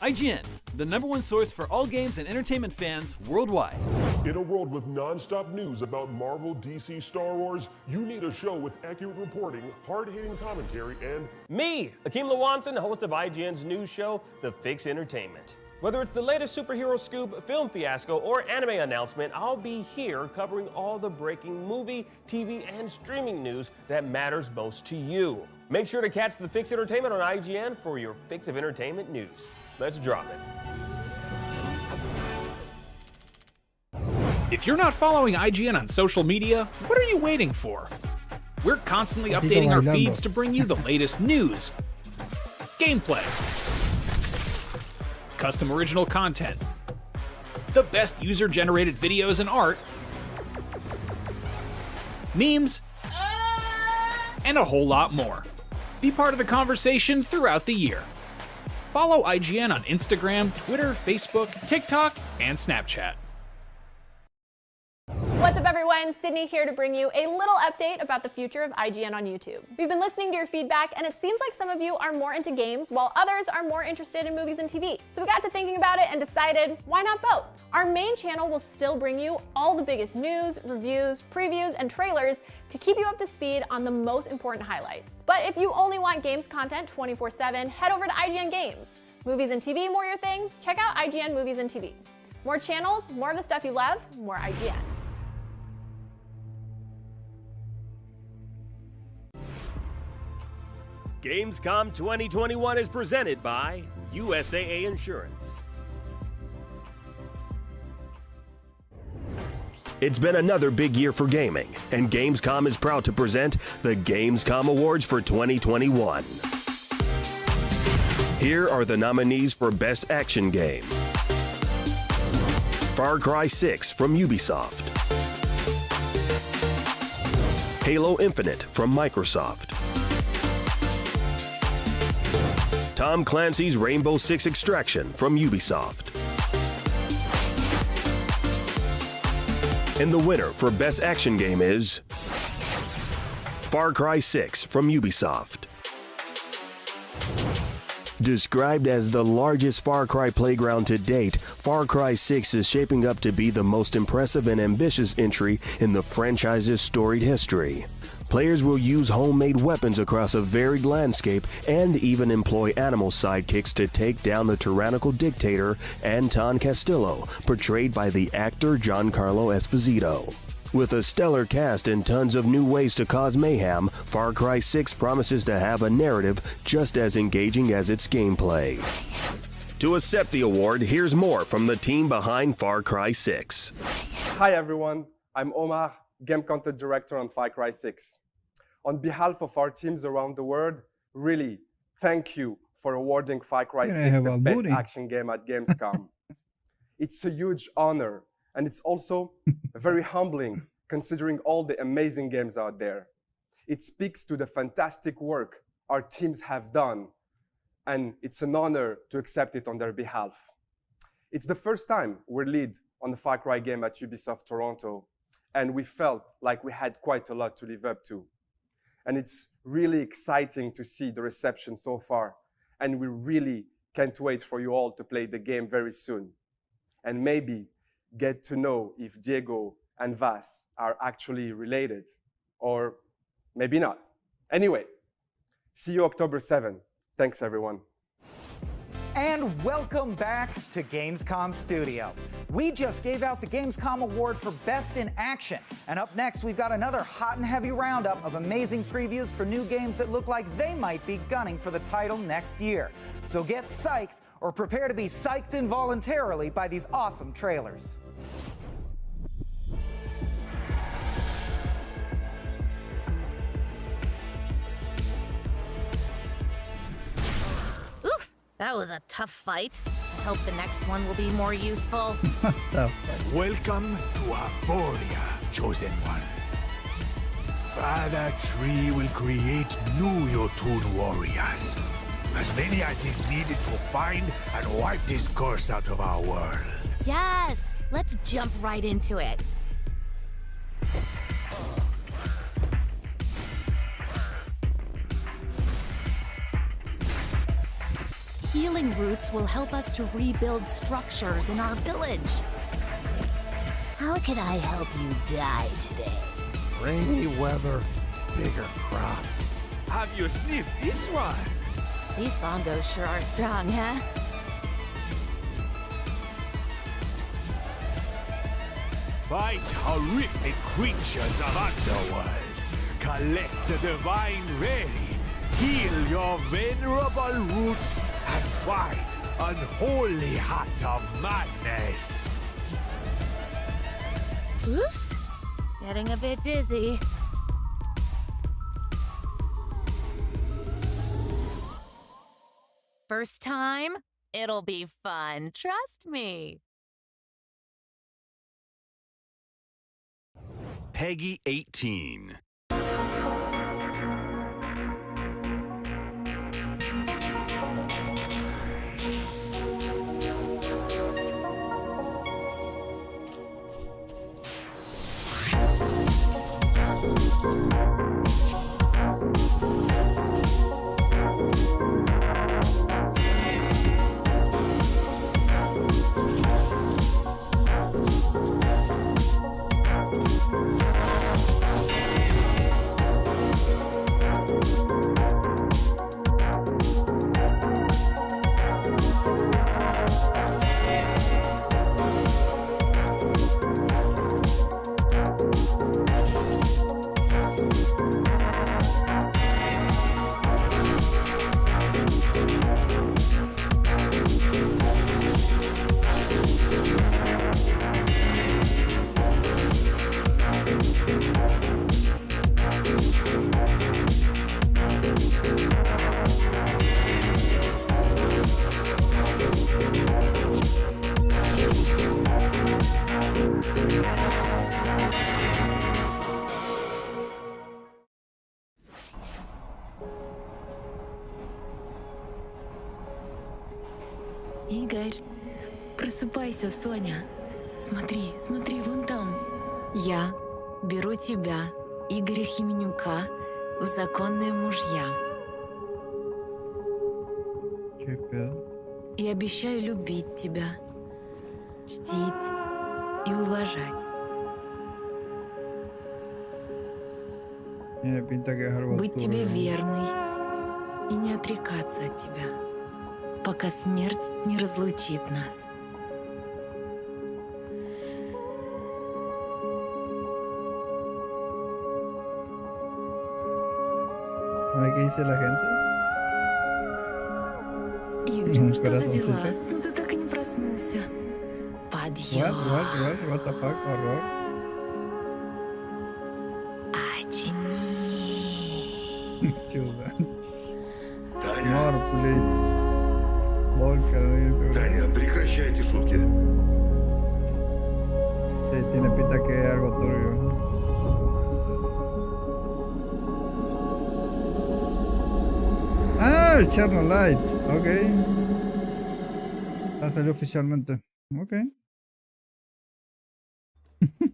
IGN, the #1 source for all games and entertainment fans worldwide. In a world with non-stop news about Marvel, DC, Star Wars, you need a show with accurate reporting, hard-hitting commentary, and... Me, Akeem Lawanson, host of IGN's news show, The Fix Entertainment. Whether it's the latest superhero scoop, film fiasco, or anime announcement, I'll be here covering all the breaking movie, TV, and streaming news that matters most to you. Make sure to catch The Fix Entertainment on IGN for your fix of entertainment news. Let's drop it. If you're not following IGN on social media, what are you waiting for? We're constantly updating our feeds to bring you the latest news, gameplay, custom original content, the best user-generated videos and art, memes, and a whole lot more. Be part of the conversation throughout the year. Follow IGN on Instagram, Twitter, Facebook, TikTok, and Snapchat. What's up everyone, Sydney here to bring you a little update about the future of IGN on YouTube. We've been listening to your feedback and it seems like some of you are more into games while others are more interested in movies and TV. So we got to thinking about it and decided, why not both? Our main channel will still bring you all the biggest news, reviews, previews, and trailers to keep you up to speed on the most important highlights. But if you only want games content 24/7, head over to IGN Games. Movies and TV more your thing? Check out IGN Movies and TV. More channels, more of the stuff you love, more IGN. Gamescom 2021 is presented by USAA Insurance. It's been another big year for gaming, and Gamescom is proud to present the Gamescom Awards for 2021. Here are the nominees for Best Action Game. Far Cry 6 from Ubisoft. Halo Infinite from Microsoft. Tom Clancy's Rainbow Six Extraction from Ubisoft. And the winner for Best Action Game is Far Cry 6 from Ubisoft. Described as the largest Far Cry playground to date, Far Cry 6 is shaping up to be the most impressive and ambitious entry in the franchise's storied history. Players will use homemade weapons across a varied landscape and even employ animal sidekicks to take down the tyrannical dictator Anton Castillo, portrayed by the actor Giancarlo Esposito. With a stellar cast and tons of new ways to cause mayhem, Far Cry 6 promises to have a narrative just as engaging as its gameplay. To accept the award, here's more from the team behind Far Cry 6. Hi everyone, I'm Omar, Game Content Director on Far Cry 6. On behalf of our teams around the world, really, thank you for awarding Far Cry 6 the best action game at Gamescom. It's a huge honor, and it's also very humbling considering all the amazing games out there. It speaks to the fantastic work our teams have done, and it's an honor to accept it on their behalf. It's the first time we're lead on the Far Cry game at Ubisoft Toronto, and we felt like we had quite a lot to live up to. And it's really exciting to see the reception so far, and we really can't wait for you all to play the game very soon, and maybe get to know if Diego and Vas are actually related, or maybe not. Anyway, see you October 7. Thanks, everyone. And welcome back to Gamescom Studio. We just gave out the Gamescom Award for Best in Action. And up next, we've got another hot and heavy roundup of amazing previews for new games that look like they might be gunning for the title next year. So get psyched, or prepare to be psyched involuntarily by these awesome trailers. That was a tough fight. I hope the next one will be more useful. Welcome to Arborea, Chosen One. Father Tree will create new Yotun warriors. As many as is needed to find and wipe this curse out of our world. Yes! Let's jump right into it. Healing roots will help us to rebuild structures in our village. How can I help you die today? Rainy weather, bigger crops. Have you sniffed this one? These bongos sure are strong, huh? Fight horrific creatures of underworld. Collect the divine relic. Heal your venerable roots and find unholy heart of madness. Oops. Getting a bit dizzy. First time, it'll be fun. Trust me. Peggy 18. радуйся, Соня. Смотри, смотри, вон там. Я беру тебя, Игоря Хименюка, в законные мужья. И обещаю любить тебя, чтить и уважать. Быть тебе верной и не отрекаться от тебя, пока смерть не разлучит нас. ¿Qué dice la gente? Игорь, что за дела? Ну ты так и не проснулся. Подъем. What the fuck? Horror. Очни. Чудо. Таня. Таня, прекращайте шутки. Sí, tiene pinta que es algo turbio. Ah, el Cherno Light. Ok. Ya salió oficialmente. Ok.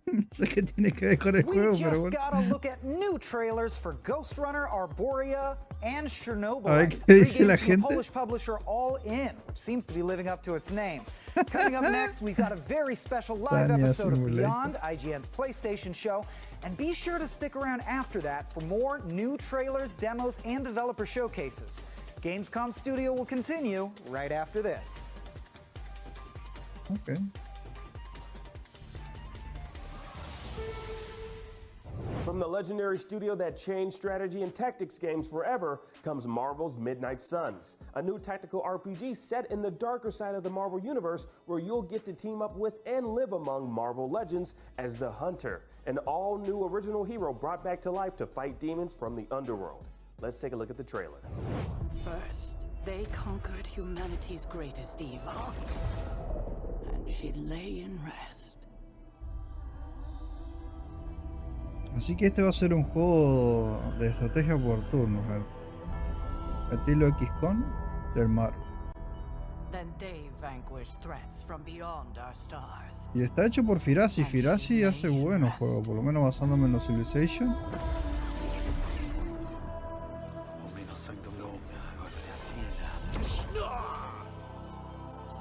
No sé qué tiene que ver con el juego, pero bueno. Gotta look at new trailers for Ghost Runner, Arborea, and Chernobyl. A ver qué dice la gente. Polish publisher All In, which seems to be living up to its name. Coming up next, we've got a very special live episode of Beyond, IGN's PlayStation show. And be sure to stick around after that for more new trailers, demos, and developer showcases. Gamescom Studio will continue right after this. Okay. From the legendary studio that changed strategy and tactics games forever comes Marvel's Midnight Suns, a new tactical RPG set in the darker side of the Marvel Universe where you'll get to team up with and live among Marvel legends as the Hunter, an all-new original hero brought back to life to fight demons from the underworld. Let's take a look at the trailer. First, they conquered humanity's greatest evil, and she lay in rest. Así que este va a ser un juego de estrategia por turnos, estilo XCOM del mar. Then they vanquished threats from beyond our stars. Y está hecho por Firaxis. Firaxis hace buenos juegos, por lo menos basándome en los Civilization.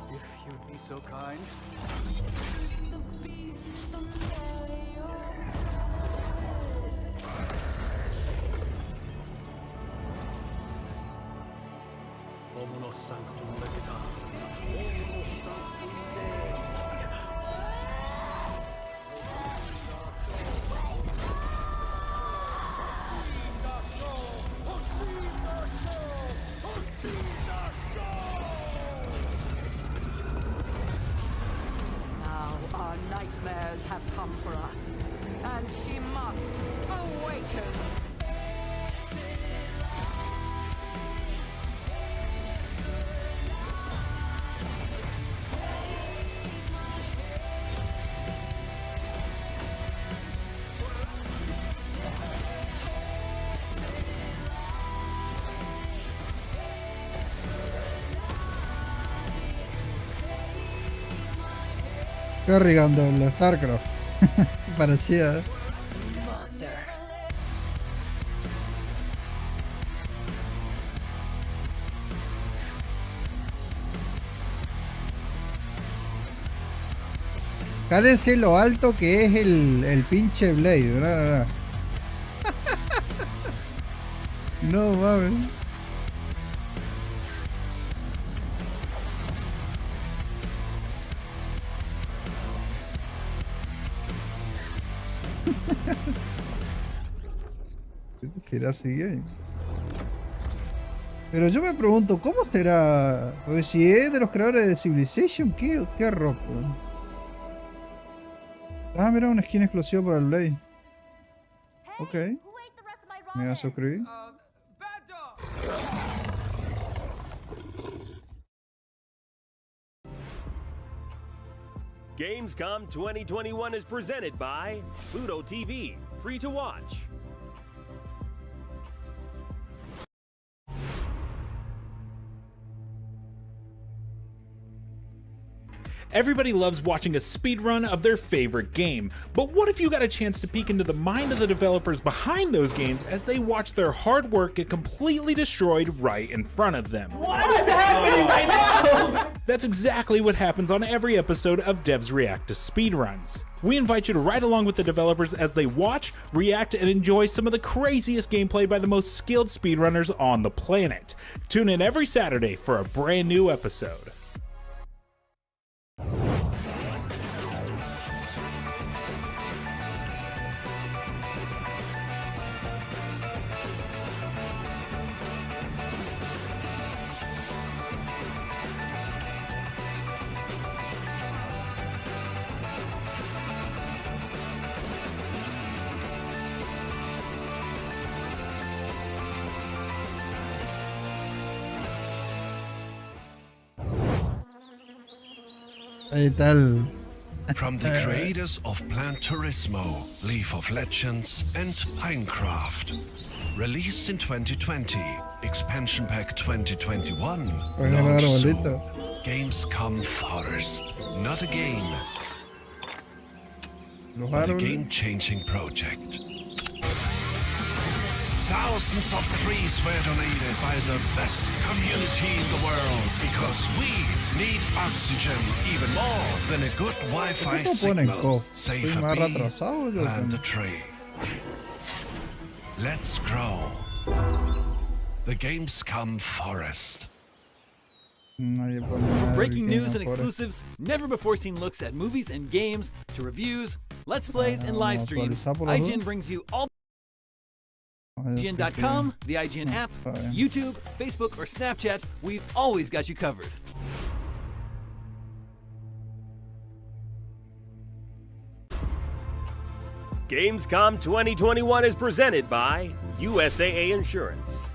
If you'd be so kind. Sanctum Legita. Sanctum Now our nightmares have come for us, and she must awaken. Kerrigan del StarCraft. Parecía. Cádense lo alto que es el pinche Blade, ¿verdad? No mames. Game. Pero yo me pregunto, ¿cómo será? Porque si es de los creadores de Civilization, ¿qué ropa? Ah, mira, una skin exclusiva para el Blade. Ok. Me voy a suscribir. Gamescom 2021 is presented by Pluto TV, free to watch. Everybody loves watching a speedrun of their favorite game, but what if you got a chance to peek into the mind of the developers behind those games as they watch their hard work get completely destroyed right in front of them? What is happening right now? That's exactly what happens on every episode of Devs React to Speedruns. We invite you to ride along with the developers as they watch, react, and enjoy some of the craziest gameplay by the most skilled speedrunners on the planet. Tune in every Saturday for a brand new episode. Ahí está el... From the creators of Plant Turismo, League of Legends, and Pinecraft. Released in 2020, Expansion Pack 2021. Launched soon. Gamescom Forest. Not a game, but a game-changing project. Thousands of trees were donated by the best community in the world because we need oxygen even more than a good Wi-Fi signal. Save a bee, plant a tree. Let's grow. The Gamescom Forest. Breaking news and exclusives, never before seen looks at movies and games, to reviews, let's plays, and live streams. IGN brings you all. IGN.com, the IGN app, YouTube, Facebook, or Snapchat, we've always got you covered. Gamescom 2021 is presented by USAA Insurance.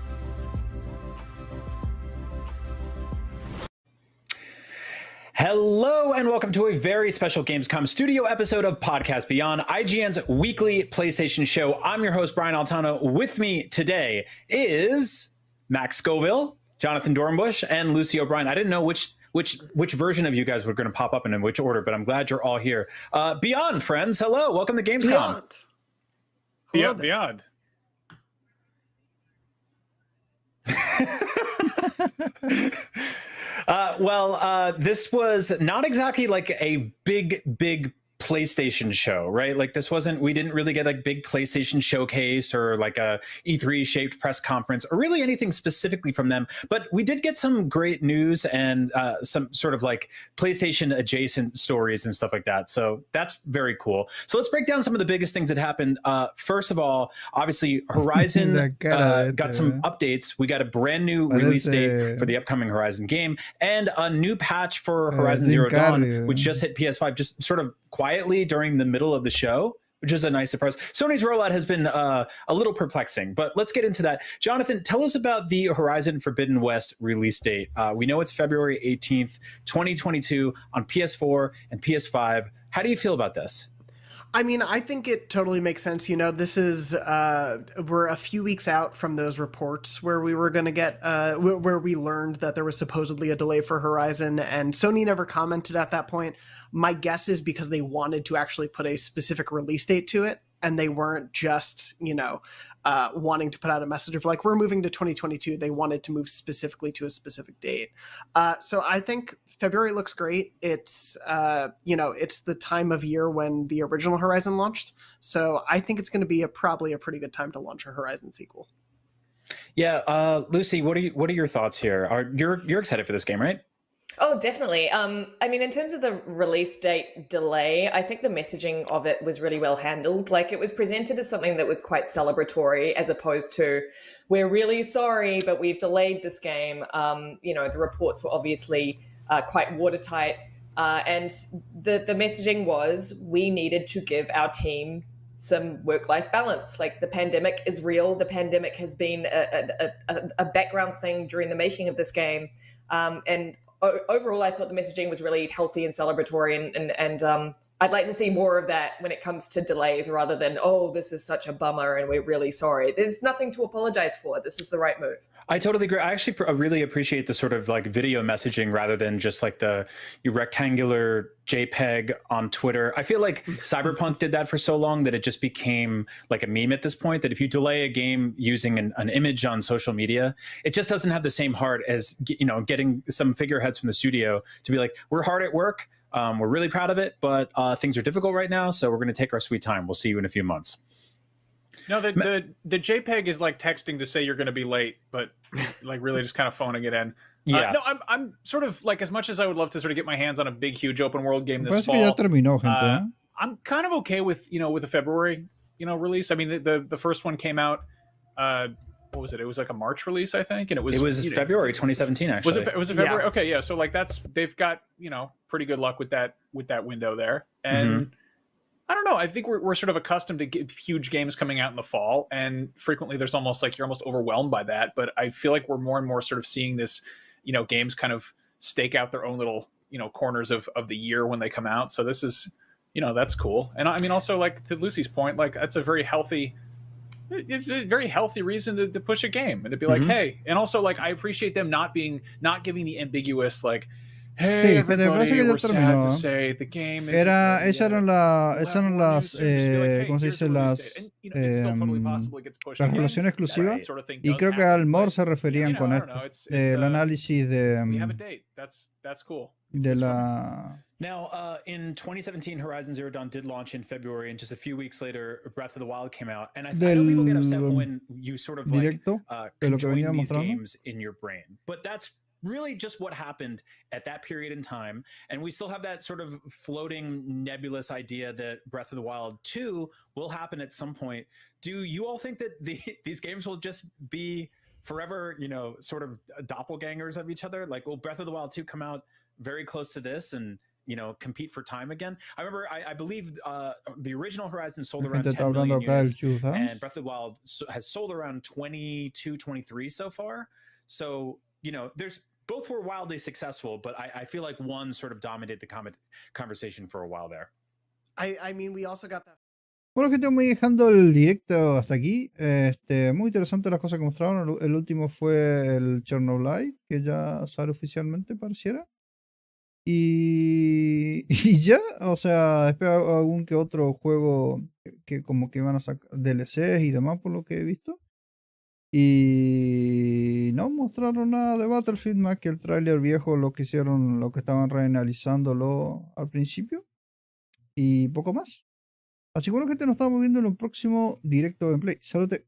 Hello and welcome to a very special Gamescom Studio episode of Podcast Beyond, IGN's weekly PlayStation show. I'm your host, Brian Altano. With me today is Max Scoville, Jonathan Dornbush, and Lucy O'Brien. I didn't know which version of you guys were going to pop up and in which order, but I'm glad you're all here. Beyond, friends, hello. Welcome to Gamescom. Beyond. This was not exactly like a big PlayStation show, right? Like we didn't really get like big PlayStation showcase or like a E3 shaped press conference or really anything specifically from them. But we did get some great news and some sort of like PlayStation adjacent stories and stuff like that. So that's very cool. So let's break down some of the biggest things that happened. First of all, obviously Horizon got some updates. We got a brand new release date for the upcoming Horizon game and a new patch for Horizon Zero Dawn, which just hit PS5 just sort of quietly during the middle of the show, which is a nice surprise. Sony's rollout has been a little perplexing, but let's get into that. Jonathan, tell us about the Horizon Forbidden West release date. We know it's February 18th, 2022 on PS4 and PS5. How do you feel about this? I mean, I think it totally makes sense. You know, this is, we're a few weeks out from those reports where we were going to get, where we learned that there was supposedly a delay for Horizon, and Sony never commented at that point. My guess is because they wanted to actually put a specific release date to it, and they weren't just, wanting to put out a message of like, we're moving to 2022. They wanted to move specifically to a specific date. So I think February looks great. It's, it's the time of year when the original Horizon launched. So I think it's going to be probably a pretty good time to launch a Horizon sequel. Yeah. Lucy, what are your thoughts here? You're excited for this game, right? Oh, definitely. I mean, in terms of the release date delay, I think the messaging of it was really well handled. Like, it was presented as something that was quite celebratory, as opposed to, we're really sorry, but we've delayed this game. The reports were obviously quite watertight. And the messaging was, we needed to give our team some work-life balance. Like, the pandemic is real. The pandemic has been a background thing during the making of this game. And overall, I thought the messaging was really healthy and celebratory, and I'd like to see more of that when it comes to delays rather than, oh, this is such a bummer and we're really sorry. There's nothing to apologize for. This is the right move. I totally agree. I actually really appreciate the sort of like video messaging rather than just like the rectangular JPEG on Twitter. I feel like Cyberpunk did that for so long that it just became like a meme at this point, that if you delay a game using an image on social media, it just doesn't have the same heart as, you know, getting some figureheads from the studio to be like, we're hard at work. We're really proud of it, but things are difficult right now, so we're going to take our sweet time. We'll see you in a few months. No, the JPEG is like texting to say you're going to be late, but like really just kind of phoning it in. Yeah. No, I'm sort of like, as much as I would love to sort of get my hands on a big, huge open world game this fall, I'm kind of okay with, you know, with a February, you know, release. I mean, the first one came out. What was it? It was like a March release, I think, and it was February 2017. Actually, was it February? Yeah. Okay, yeah. So like they've got, you know, pretty good luck with that window there, and I don't know. I think we're sort of accustomed to huge games coming out in the fall, and frequently there's almost like you're almost overwhelmed by that. But I feel like we're more and more sort of seeing this, you know, games kind of stake out their own little, you know, corners of the year when they come out. So this is, you know, that's cool. And I mean, also like to Lucy's point, like that's a very healthy. It's a very healthy reason to push a game and to be like, hey, and also like I appreciate them not giving the ambiguous like, hey, everybody, we're sad to say the game is. Esas eran las, ¿cómo se dice? Las revelaciones exclusivas. Y creo que al more se referían con esto. El análisis de. That's cool. De la. Now, in 2017, Horizon Zero Dawn did launch in February, and just a few weeks later, Breath of the Wild came out. And I know people get upset when you sort of like conjoin these games in your brain, but that's really just what happened at that period in time. And we still have that sort of floating nebulous idea that Breath of the Wild 2 will happen at some point. Do you all think that these games will just be forever, you know, sort of doppelgangers of each other? Like, will Breath of the Wild 2 come out very close to this and, you know, compete for time again? I remember, I believe the original Horizon sold around 10 million units, and Breath of the Wild has sold around 22, 23 so far. So, you know, both were wildly successful, but I feel like one sort of dominated the conversation for a while there. I mean, we also got that. Bueno, que estamos dejando el directo hasta aquí. Muy interesante las cosas que mostraron. El último fue el Chernobyl, que ya sale oficialmente, pareciera. Y ya, o sea, espero algún que otro juego que como que van a sacar DLCs y demás por lo que he visto. Y no mostraron nada de Battlefield más que el tráiler viejo, lo que hicieron, lo que estaban reanalizándolo al principio. Y poco más. Así que bueno, gente, nos estamos viendo en un próximo directo gameplay. Salute.